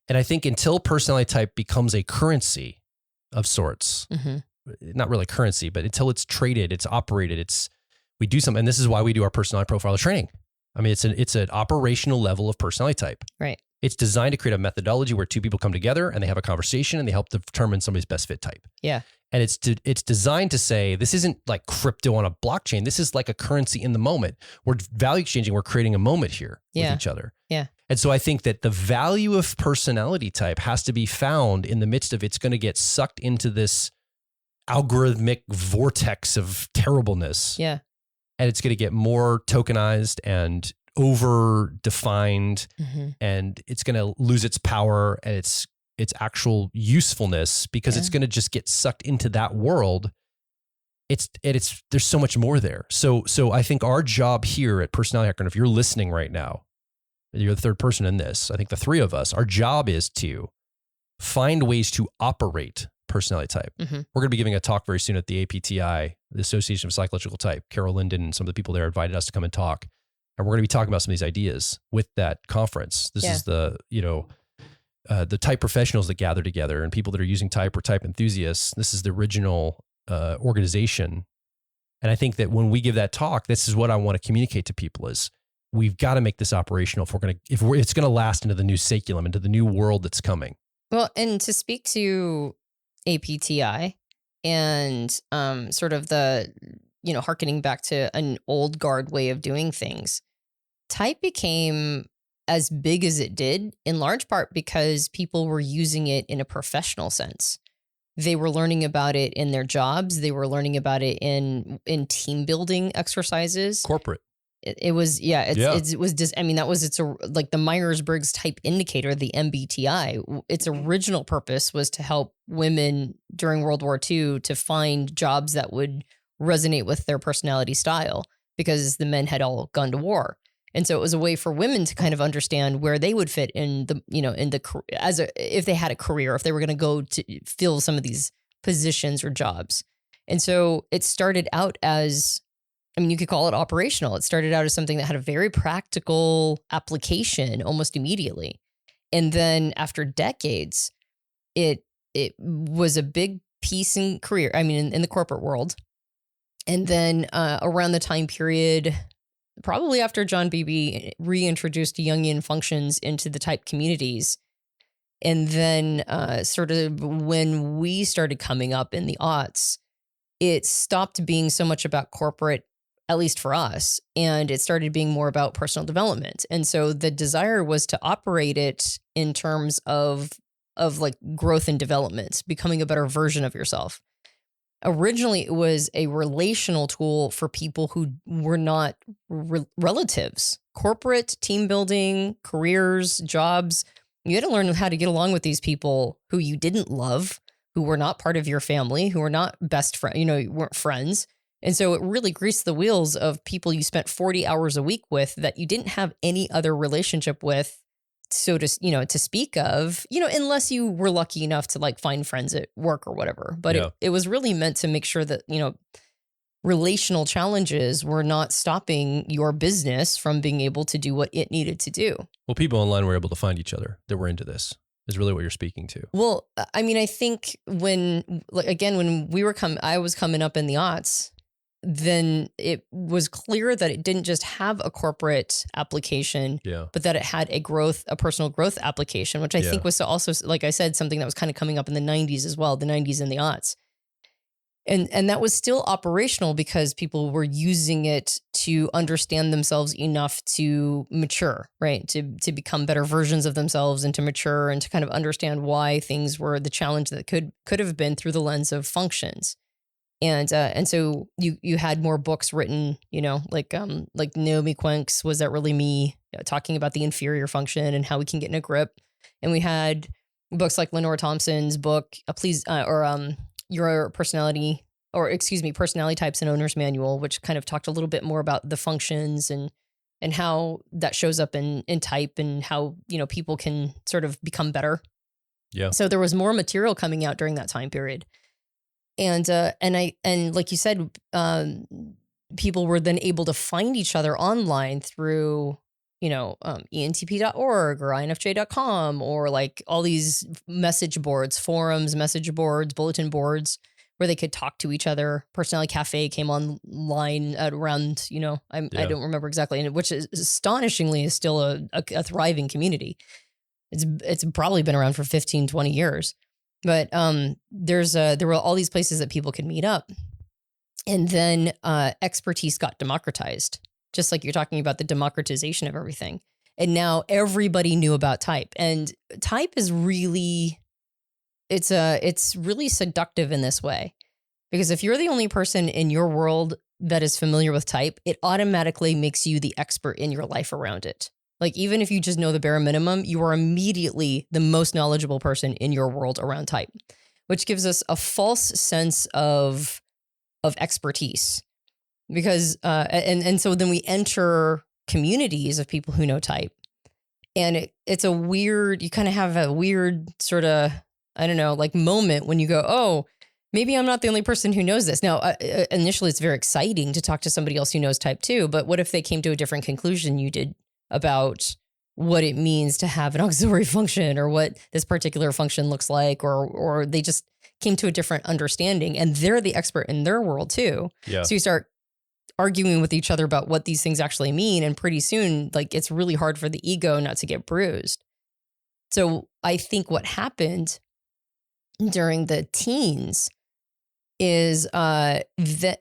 And I think until personality type becomes a currency of sorts, not really currency, but until it's traded, it's operated, we do something. And this is why we do our personality profiler training. I mean, it's an operational level of personality type. Right. It's designed to create a methodology where two people come together and they have a conversation and they help determine somebody's best fit type. Yeah. And it's designed to say, this isn't like crypto on a blockchain. This is like a currency in the moment. We're value exchanging. We're creating a moment here with each other. Yeah. And so I think that the value of personality type has to be found in the midst of it's going to get sucked into this algorithmic vortex of terribleness. Yeah. And it's going to get more tokenized and over defined and it's going to lose its power and its actual usefulness because it's going to just get sucked into that world. there's so much more there. So I think our job here at Personality Hacker, and if you're listening right now, you're the third person in this, I think the three of us, our job is to find ways to operate personality type. Mm-hmm. We're going to be giving a talk very soon at the APTI, the Association of Psychological Type. Carol Linden and some of the people there invited us to come and talk. And we're going to be talking about some of these ideas with that conference. This is the type professionals that gather together and people that are using type or type enthusiasts. This is the original organization. And I think that when we give that talk, this is what I want to communicate to people is we've got to make this operational if it's going to last into the new saculum, into the new world that's coming. Well, and to speak to APTI and sort of the, hearkening back to an old guard way of doing things, type became as big as it did in large part because people were using it in a professional sense. They were learning about it in their jobs. They were learning about it in team building exercises. Corporate. It was like the Myers-Briggs type indicator, the MBTI. Its original purpose was to help women during World War II to find jobs that would resonate with their personality style because the men had all gone to war. And so it was a way for women to kind of understand where they would fit in if they had a career, if they were going to go to fill some of these positions or jobs. And so it started out as, you could call it operational. It started out as something that had a very practical application almost immediately. And then after decades, it was a big piece in career, in the corporate world. And then around the time period, probably after John Beebe reintroduced Jungian functions into the type communities. And then sort of when we started coming up in the aughts, it stopped being so much about corporate, at least for us, and it started being more about personal development. And so the desire was to operate it in terms of like growth and development, becoming a better version of yourself. Originally, it was a relational tool for people who were not relatives. Corporate, team building, careers, jobs. You had to learn how to get along with these people who you didn't love, who were not part of your family, who were not best friends, you weren't friends. And so it really greased the wheels of people you spent 40 hours a week with that you didn't have any other relationship with, so to speak of, unless you were lucky enough to like find friends at work or whatever. But it was really meant to make sure that, relational challenges were not stopping your business from being able to do what it needed to do. Well, people online were able to find each other that were into this is really what you're speaking to. Well, I think when I was coming up in the aughts, then it was clear that it didn't just have a corporate application, but that it had a personal growth application, which I think was also, like I said, something that was kind of coming up in the 90s as well, the 90s and the aughts. And that was still operational because people were using it to understand themselves enough to mature, right? To become better versions of themselves and to mature and to kind of understand why things were the challenge that could have been through the lens of functions. And so you had more books written, like Naomi Quenk's Was That Really Me? Talking about the inferior function and how we can get in a grip. And we had books like Lenore Thompson's book, Your Personality Types and Owner's Manual, which kind of talked a little bit more about the functions and how that shows up in type and how, people can sort of become better. Yeah. So there was more material coming out during that time period. And like you said, people were then able to find each other online through, ENTP.org or INFJ.com or like all these message boards, forums, message boards, bulletin boards where they could talk to each other. Personality Cafe came online at around, I don't remember exactly, which is astonishingly is still a thriving community. It's probably been around for 15, 20 years. But there were all these places that people could meet up. And then expertise got democratized, just like you're talking about the democratization of everything. And now everybody knew about type. And type is really, it's really seductive in this way. Because if you're the only person in your world that is familiar with type, it automatically makes you the expert in your life around it. Like, even if you just know the bare minimum, you are immediately the most knowledgeable person in your world around type, which gives us a false sense of of expertise. Because and so then we enter communities of people who know type, and it's a weird, you kind of have a weird sort of, I don't know, like moment when you go, oh, maybe I'm not the only person who knows this. Now, initially it's very exciting to talk to somebody else who knows type 2, but what if they came to a different conclusion you did about what it means to have an auxiliary function, or what this particular function looks like, or they just came to a different understanding, and they're the expert in their world too. Yeah. So you start arguing with each other about what these things actually mean. And pretty soon, like, it's really hard for the ego not to get bruised. So I think what happened during the teens is that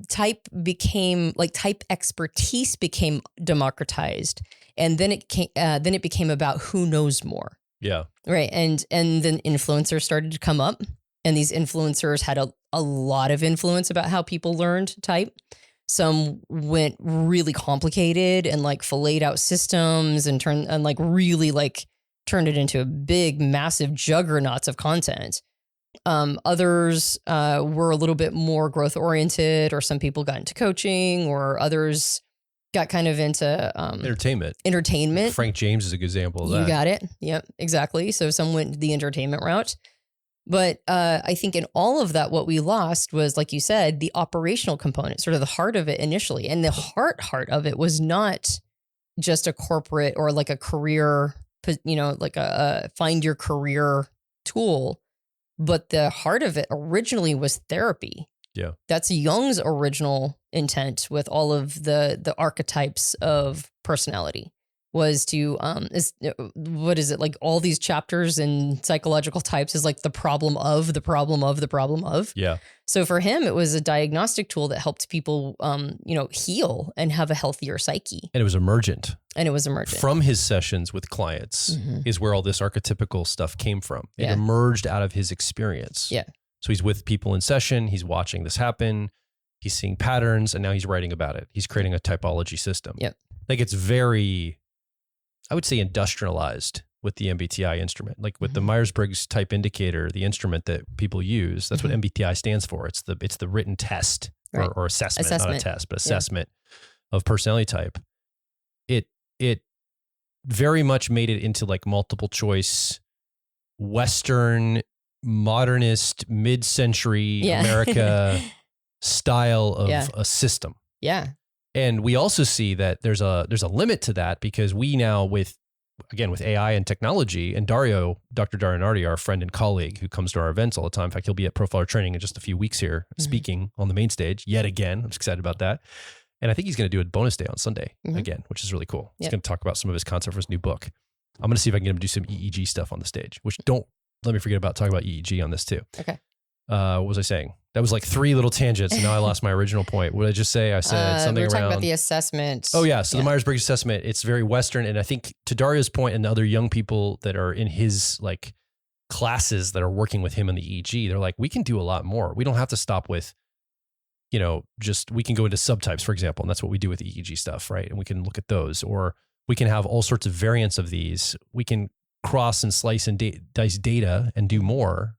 type expertise became democratized. And then it became about who knows more. Yeah. Right. And then influencers started to come up, and these influencers had a lot of influence about how people learned type. Some went really complicated and like filleted out systems and turned it into a big, massive juggernauts of content. Others were a little bit more growth oriented, or some people got into coaching, or others got kind of into entertainment. Frank James is a good example of that. You got it. Yep, exactly. So some went the entertainment route. But I think in all of that, what we lost was, like you said, the operational component, sort of the heart of it initially. And the heart of it was not just a corporate or like a career, like a find your career tool. But the heart of it originally was therapy. Yeah. That's Jung's original intent with all of the archetypes of personality. Was to what is it, like all these chapters in psychological types is like the problem of the problem of the problem of. Yeah. So for him, it was a diagnostic tool that helped people heal and have a healthier psyche. And it was emergent. From his sessions with clients is where all this archetypical stuff came from. It Yeah. emerged out of his experience. Yeah. So he's with people in session, he's watching this happen, he's seeing patterns, and now he's writing about it. He's creating a typology system. Yep. Like, it's very, I would say, industrialized with the MBTI instrument. Like with the Myers-Briggs type indicator, the instrument that people use, that's what MBTI stands for. It's the written test or assessment, not a test, but assessment of personality type. It very much made it into like multiple choice, Western, modernist, mid-century America style of a system. Yeah. And we also see that there's a limit to that, because we now with AI and technology, and Dr. Dario Nardi, our friend and colleague who comes to our events all the time. In fact, he'll be at Profiler Training in just a few weeks here, speaking on the main stage yet again. I'm just excited about that. And I think he's going to do a bonus day on Sunday again, which is really cool. He's going to talk about some of his concept for his new book. I'm going to see if I can get him to do some EEG stuff on the stage, which don't let me forget about talking about EEG on this too. Okay. What was I saying? That was like 3 little tangents, and now I lost my original point. What did I just say? I said something we were talking around about the assessment. Oh yeah, so the Myers-Briggs assessment, it's very Western, and I think to Dario's point and the other young people that are in his like classes that are working with him in the EEG, they're like, we can do a lot more. We don't have to stop with, just we can go into subtypes, for example, and that's what we do with EEG stuff, right? And we can look at those, or we can have all sorts of variants of these. We can cross and slice and dice data and do more.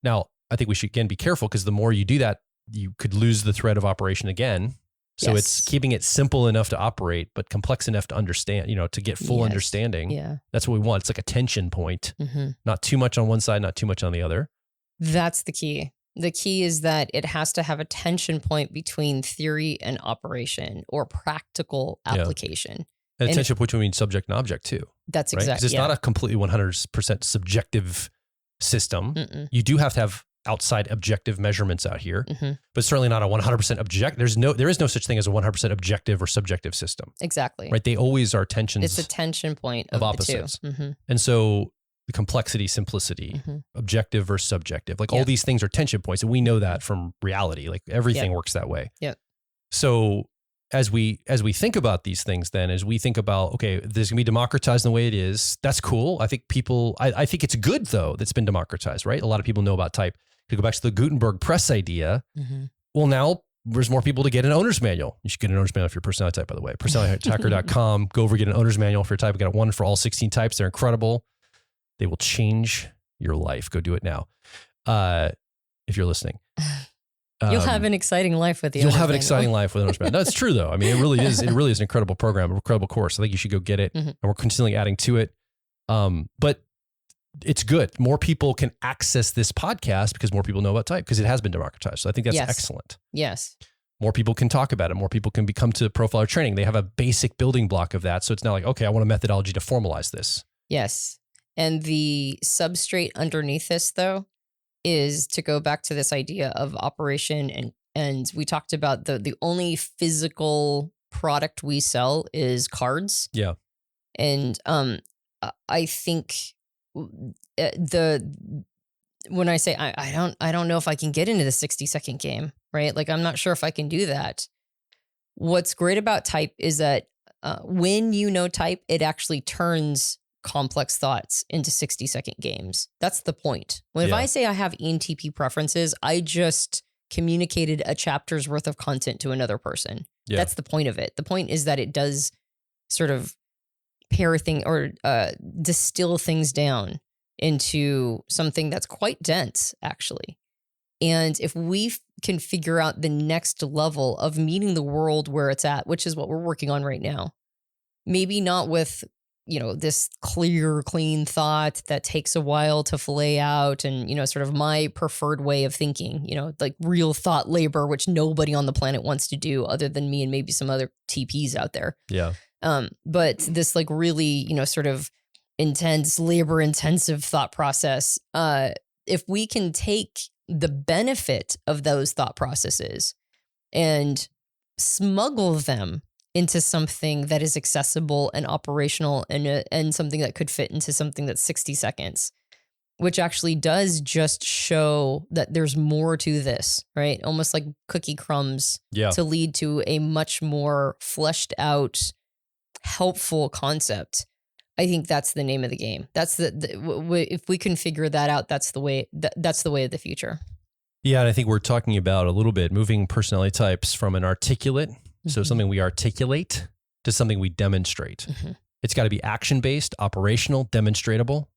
Now, I think we should, again, be careful, because the more you do that, you could lose the thread of operation again. So it's keeping it simple enough to operate, but complex enough to understand, to get full understanding. Yeah. That's what we want. It's like a tension point, not too much on one side, not too much on the other. That's the key. The key is that it has to have a tension point between theory and operation, or practical application. And a tension point between subject and object too. That's right? exactly. Because it's not a completely 100% subjective system. You do have to have outside objective measurements out here, but certainly not a 100% objective. There is no such thing as a 100% objective or subjective system. Exactly. Right. They always are tensions. It's a tension point of opposites. And so the complexity, simplicity, objective versus subjective, like all these things are tension points. And we know that from reality, like everything works that way. Yep. So as we think about these things, then as we think about, okay, this can be democratized in the way it is. That's cool. I think I think it's good though, that's been democratized, right? A lot of people know about type. To go back to the Gutenberg press idea, well, now there's more people to get an owner's manual. You should get an owner's manual if you're personality type, by the way. Personalityhacker.com. Go over, get an owner's manual for your type. We got one for all 16 types. They're incredible. They will change your life. Go do it now. If you're listening. You'll have an exciting life with the You'll have an exciting life with Owner's Manual. No, it's true though. I mean, it really is an incredible program, an incredible course. I think you should go get it. And we're continually adding to it. But it's good. More people can access this podcast because more people know about type because it has been democratized. So I think that's excellent. Yes. More people can talk about it. More people can become to profiler training. They have a basic building block of that. So it's not like, okay, I want a methodology to formalize this. Yes. And the substrate underneath this though, is to go back to this idea of operation. And we talked about the only physical product we sell is cards. Yeah. And I think when I say I don't know if I can get into the 60-second game, right? Like I'm not sure if I can do that. What's great about type is that when you know type, it actually turns complex thoughts into 60-second games. That's the point. If I say I have ENTP preferences, I just communicated a chapter's worth of content to another person. Yeah. That's the point of it. The point is that it does sort of pair thing or distill things down into something that's quite dense, actually. And if we can figure out the next level of meeting the world where it's at, which is what we're working on right now, maybe not with, this clear, clean thought that takes a while to fillet out and, sort of my preferred way of thinking, like real thought labor, which nobody on the planet wants to do other than me and maybe some other TPs out there. Yeah. But this like really, sort of intense, labor intensive thought process, if we can take the benefit of those thought processes and smuggle them into something that is accessible and operational and something that could fit into something that's 60 seconds, which actually does just show that there's more to this, right? Almost like cookie crumbs to lead to a much more fleshed out, helpful concept. I think that's the name of the game. That's if we can figure that out, that's the way of the future. Yeah. And I think we're talking about a little bit moving personality types from an articulate, so something we articulate, to something we demonstrate. It's got to be action-based, operational, demonstratable.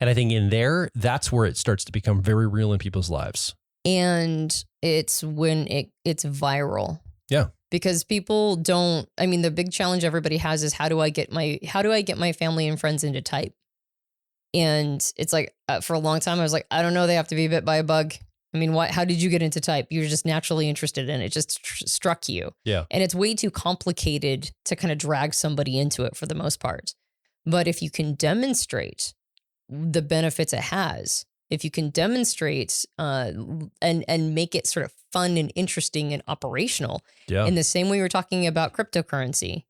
And I think in there, that's where it starts to become very real in people's lives. And it's when it's viral. Yeah. Because people don't, the big challenge everybody has is how do I get my family and friends into type? And it's like, for a long time, I was like, I don't know, they have to be bit by a bug. How did you get into type? You're just naturally interested in it. It just struck you. Yeah. And it's way too complicated to kind of drag somebody into it for the most part. But if you can demonstrate the benefits it has, if you can demonstrate and make it sort of fun and interesting and operational, in the same way we were talking about cryptocurrency,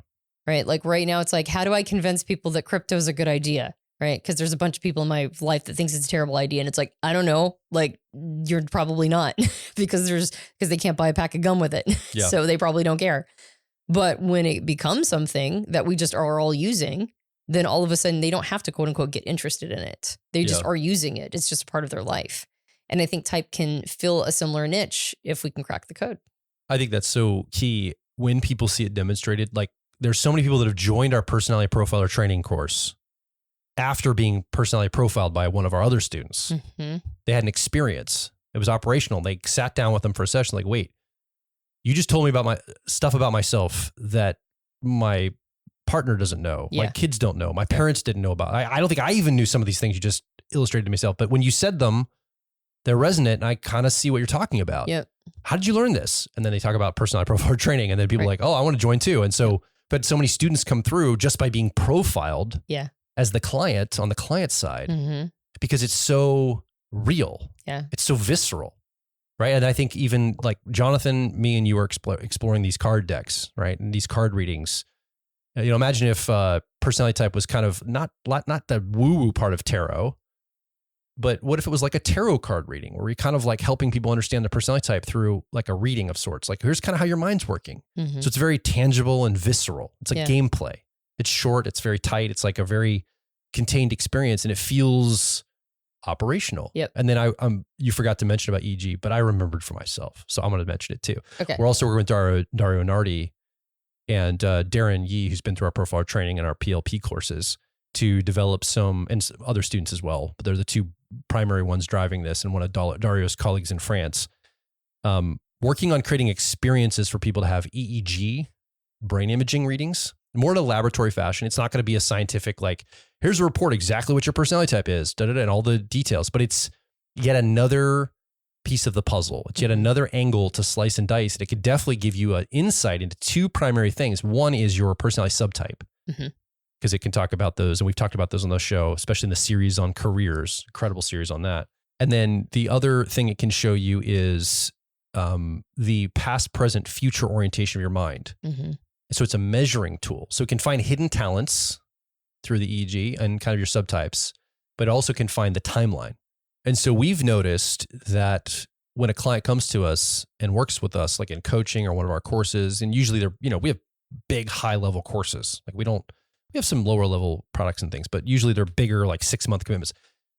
right? Like right now, it's like, how do I convince people that crypto is a good idea? Right. Because there's a bunch of people in my life that thinks it's a terrible idea. And it's like, I don't know, like you're probably not because they can't buy a pack of gum with it. Yeah. So they probably don't care. But when it becomes something that we just are all using, then all of a sudden they don't have to quote unquote get interested in it. They just are using it. It's just a part of their life. And I think type can fill a similar niche if we can crack the code. I think that's so key when people see it demonstrated. Like there's so many people that have joined our personality profiler training course after being personality profiled by one of our other students. They had an experience. It was operational. They sat down with them for a session like, wait, you just told me about my stuff about myself that my partner doesn't know. My kids don't know. My parents didn't know about. I don't think I even knew some of these things you just illustrated to myself. But when you said them, they're resonant and I kind of see what you're talking about. Yep. How did you learn this? And then they talk about personality profiler training and then people are like, oh, I want to join too. And so, but so many students come through just by being profiled as the client on the client side because it's so real. Yeah. It's so visceral. Right. And I think even like Jonathan, me and you are exploring these card decks, right? And these card readings. Imagine if personality type was kind of not the woo-woo part of tarot, but what if it was like a tarot card reading where you're kind of like helping people understand the personality type through like a reading of sorts. Like here's kind of how your mind's working. So it's very tangible and visceral. It's like gameplay. It's short. It's very tight. It's like a very contained experience and it feels operational. Yep. And then you forgot to mention about EG, but I remembered for myself. So I'm going to mention it too. Okay. We're also working with Dario Nardi and Darren Yee, who's been through our profile training and our PLP courses to develop and other students as well. But they're the two primary ones driving this and one of Dario's colleagues in France. working on creating experiences for people to have EEG, brain imaging readings, more in a laboratory fashion. It's not going to be a scientific, like, here's a report exactly what your personality type is, and all the details, but it's yet another piece of the puzzle. It's yet another angle to slice and dice. And it could definitely give you an insight into two primary things. One is your personality subtype, because it can talk about those. And we've talked about those on the show, especially in the series on careers, incredible series on that. And then the other thing it can show you is the past, present, future orientation of your mind. So it's a measuring tool. So it can find hidden talents through the EEG and kind of your subtypes, but it also can find the timeline. And so we've noticed that when a client comes to us and works with us, like in coaching or one of our courses, and usually they're, we have big, high level courses. Like we have some lower level products and things, but usually they're bigger, like 6-month commitments.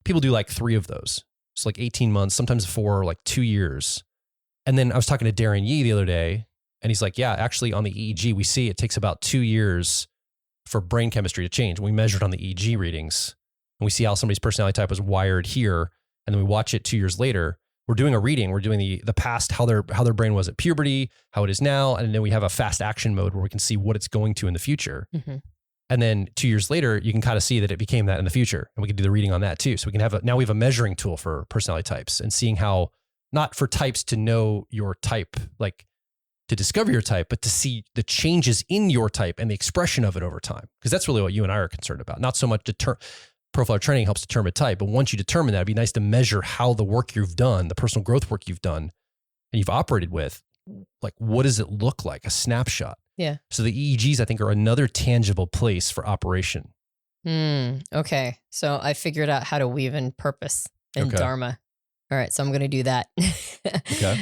People do like 3 of those. It's like 18 months, sometimes 4, like 2 years. And then I was talking to Darren Yee the other day, and he's like, yeah, actually on the EEG, we see it takes about 2 years for brain chemistry to change. We measured on the EEG readings, and we see how somebody's personality type was wired here. And then we watch it 2 years later. We're doing a reading. We're doing the past, how their brain was at puberty, how it is now. And then we have a fast action mode where we can see what it's going to in the future. And then 2 years later, you can kind of see that it became that in the future. And we can do the reading on that too. So we can have now we have a measuring tool for personality types and seeing how, not for types to know your type, like to discover your type, but to see the changes in your type and the expression of it over time. Because that's really what you and I are concerned about. Not so much profiler training helps determine type, but once you determine that, it'd be nice to measure how the work you've done, the personal growth work you've done and you've operated with, like, what does it look like? A snapshot. Yeah. So the EEGs, I think, are another tangible place for operation. Okay. So I figured out how to weave in purpose and Dharma. All right. So I'm going to do that.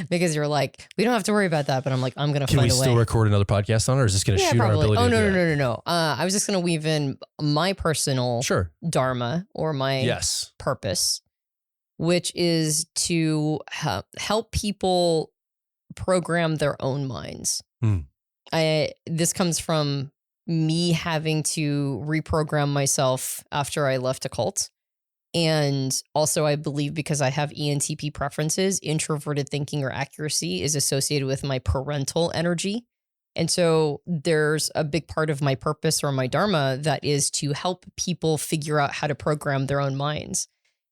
Because you're like, we don't have to worry about that, but I'm like, I'm going to find a way. Can we still record another podcast on it, or is this going to shoot probably. our ability? Oh, no. I was just going to weave in my personal Dharma or my purpose, which is to help people program their own minds. This comes from me having to reprogram myself after I left a cult. And also, I believe because I have ENTP preferences, introverted thinking or accuracy is associated with my parental energy. And so there's a big part of my purpose or my Dharma that is to help people figure out how to program their own minds.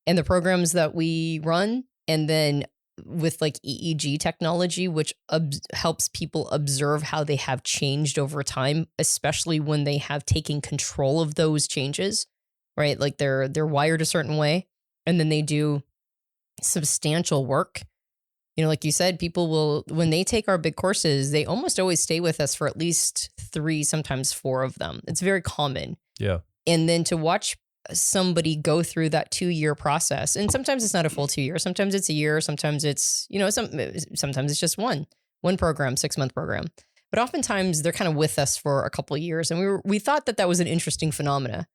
And the programs that we run, and then with like EEG technology, which helps people observe how they have changed over time, especially when they have taken control of those changes. Right? Like they're wired a certain way, and then they do substantial work. Like you said, people will, when they take our big courses, they almost always stay with us for at least 3, sometimes 4 of them. It's very common. Yeah. And then to watch somebody go through that 2-year process, and sometimes it's not a full 2 years, sometimes it's a year, sometimes it's, sometimes it's just one program, 6-month program. But oftentimes they're kind of with us for a couple of years. And we thought that was an interesting phenomena.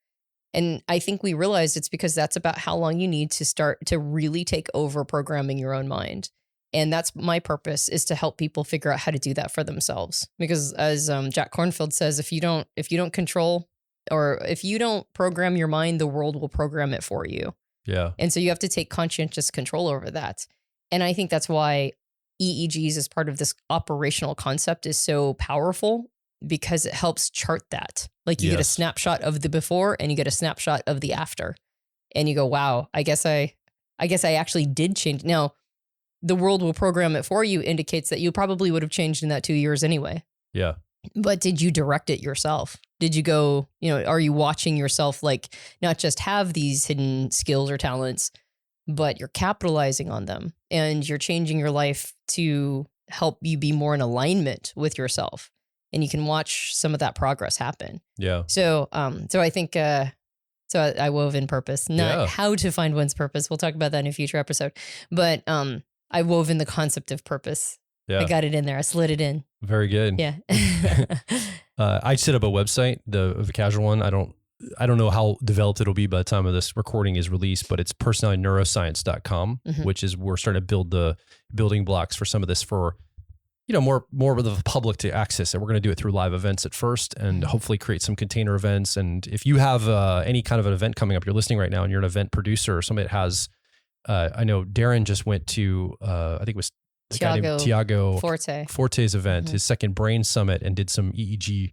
And I think we realized it's because that's about how long you need to start to really take over programming your own mind. And that's my purpose, is to help people figure out how to do that for themselves. Because as Jack Kornfield says, if you don't control, or if you don't program your mind, the world will program it for you. Yeah. And so you have to take conscientious control over that. And I think that's why EEGs as part of this operational concept is so powerful, because it helps chart that. Like you get a snapshot of the before and you get a snapshot of the after. And you go, wow, I guess I actually did change. Now, the world will program it for you indicates that you probably would have changed in that 2 years anyway. Yeah. But did you direct it yourself? Did you go, are you watching yourself, like, not just have these hidden skills or talents, but you're capitalizing on them and you're changing your life to help you be more in alignment with yourself? And you can watch some of that progress happen. Yeah. So I think, so I wove in purpose, not how to find one's purpose. We'll talk about that in a future episode. But I wove in the concept of purpose. Yeah. I got it in there. I slid it in. Very good. Yeah. I set up a website, the casual one. I don't know how developed it'll be by the time of this recording is released, but it's personalityneuroscience.com, which is, we're starting to build the building blocks for some of this for, more of the public to access it. We're going to do it through live events at first, and hopefully create some container events. And if you have any kind of an event coming up, you're listening right now, and you're an event producer or somebody that has, I know Darren just went to, I think it was Tiago Forte. Forte's event, his second brain summit, and did some EEG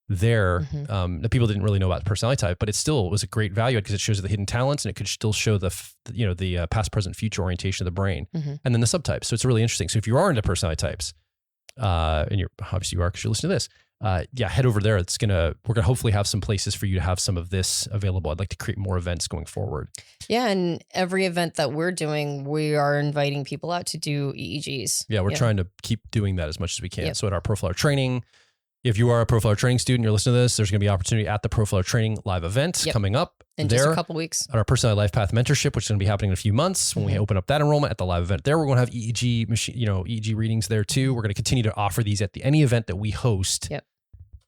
there. The people didn't really know about the personality type, but it still was a great value because it shows you the hidden talents, and it could still show the past, present, future orientation of the brain, and then the subtypes. So it's really interesting. So if you are into personality types, and you're obviously you are because you're listening to this, head over there. We're gonna hopefully have some places for you to have some of this available. I'd like to create more events going forward. Yeah, and every event that we're doing, we are inviting people out to do EEGs. Yeah, we're trying to keep doing that as much as we can. Yep. So at our Profiler training, if you are a Profiler training student, you're listening to this, there's going to be opportunity at the Profiler training live event coming up in just a couple weeks. At our Personality Life Path mentorship, which is going to be happening in a few months when we open up that enrollment at the live event there. We're going to have EEG machine, EEG readings there too. We're going to continue to offer these at any event that we host. Yep.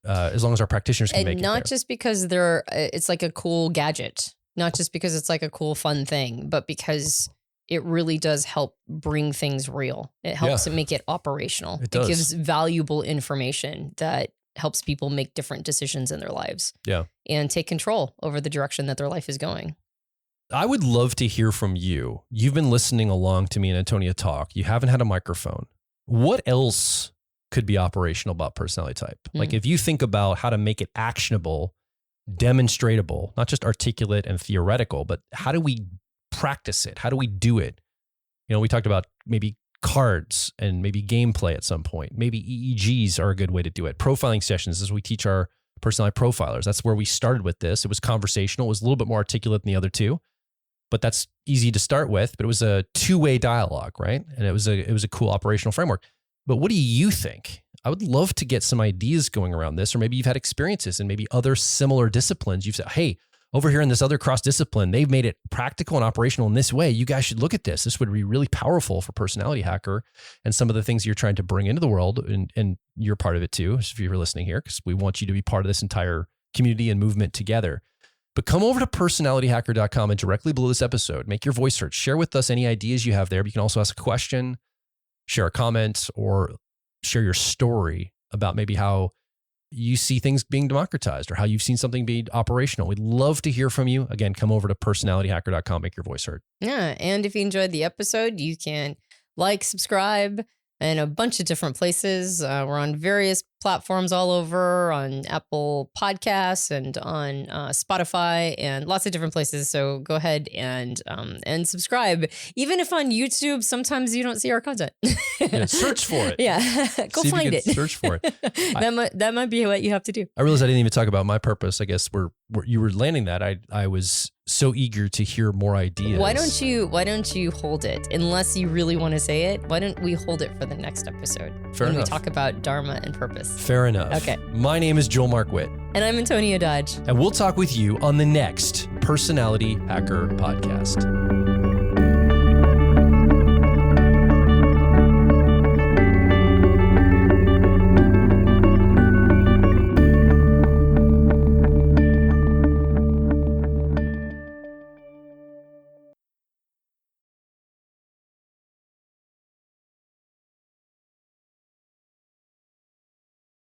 As long as our practitioners can make it. And not just because it's like a cool gadget, not just because it's like a cool, fun thing, but because it really does help bring things real. It helps make it operational. It gives valuable information that helps people make different decisions in their lives. Yeah. And take control over the direction that their life is going. I would love to hear from you. You've been listening along to me and Antonia talk. You haven't had a microphone. What else could be operational about personality type? Like if you think about how to make it actionable, demonstrable, not just articulate and theoretical, but how do we practice it? How do we do it? We talked about maybe cards and maybe gameplay at some point. Maybe EEGs are a good way to do it. Profiling sessions, as we teach our personality profilers. That's where we started with this. It was conversational. It was a little bit more articulate than the other two, but that's easy to start with. But it was a two-way dialogue, right? And it was a cool operational framework. But what do you think? I would love to get some ideas going around this, or maybe you've had experiences in maybe other similar disciplines. You've said, hey, over here in this other cross discipline, they've made it practical and operational in this way. You guys should look at this. This would be really powerful for Personality Hacker and some of the things you're trying to bring into the world. And you're part of it too, if you're listening here, because we want you to be part of this entire community and movement together. But come over to personalityhacker.com and directly below this episode, make your voice heard. Share with us any ideas you have there. But you can also ask a question, share a comment, or share your story about maybe how you see things being democratized or how you've seen something be operational. We'd love to hear from you. Again, come over to personalityhacker.com, make your voice heard. Yeah. And if you enjoyed the episode, you can subscribe in a bunch of different places. We're on various platforms all over, on Apple Podcasts and on Spotify and lots of different places. So go ahead and subscribe. Even if on YouTube, sometimes you don't see our content. Yeah, search for it. Yeah, go find it. Search for it. That might be what you have to do. I realized I didn't even talk about my purpose. I guess where you were landing that. I was so eager to hear more ideas. Why don't you hold it? Unless you really want to say it, why don't we hold it for the next episode? Fair enough. When we talk about Dharma and purpose. Fair enough. Okay. My name is Joel Mark Witt. And I'm Antonia Dodge. And we'll talk with you on the next Personality Hacker Podcast.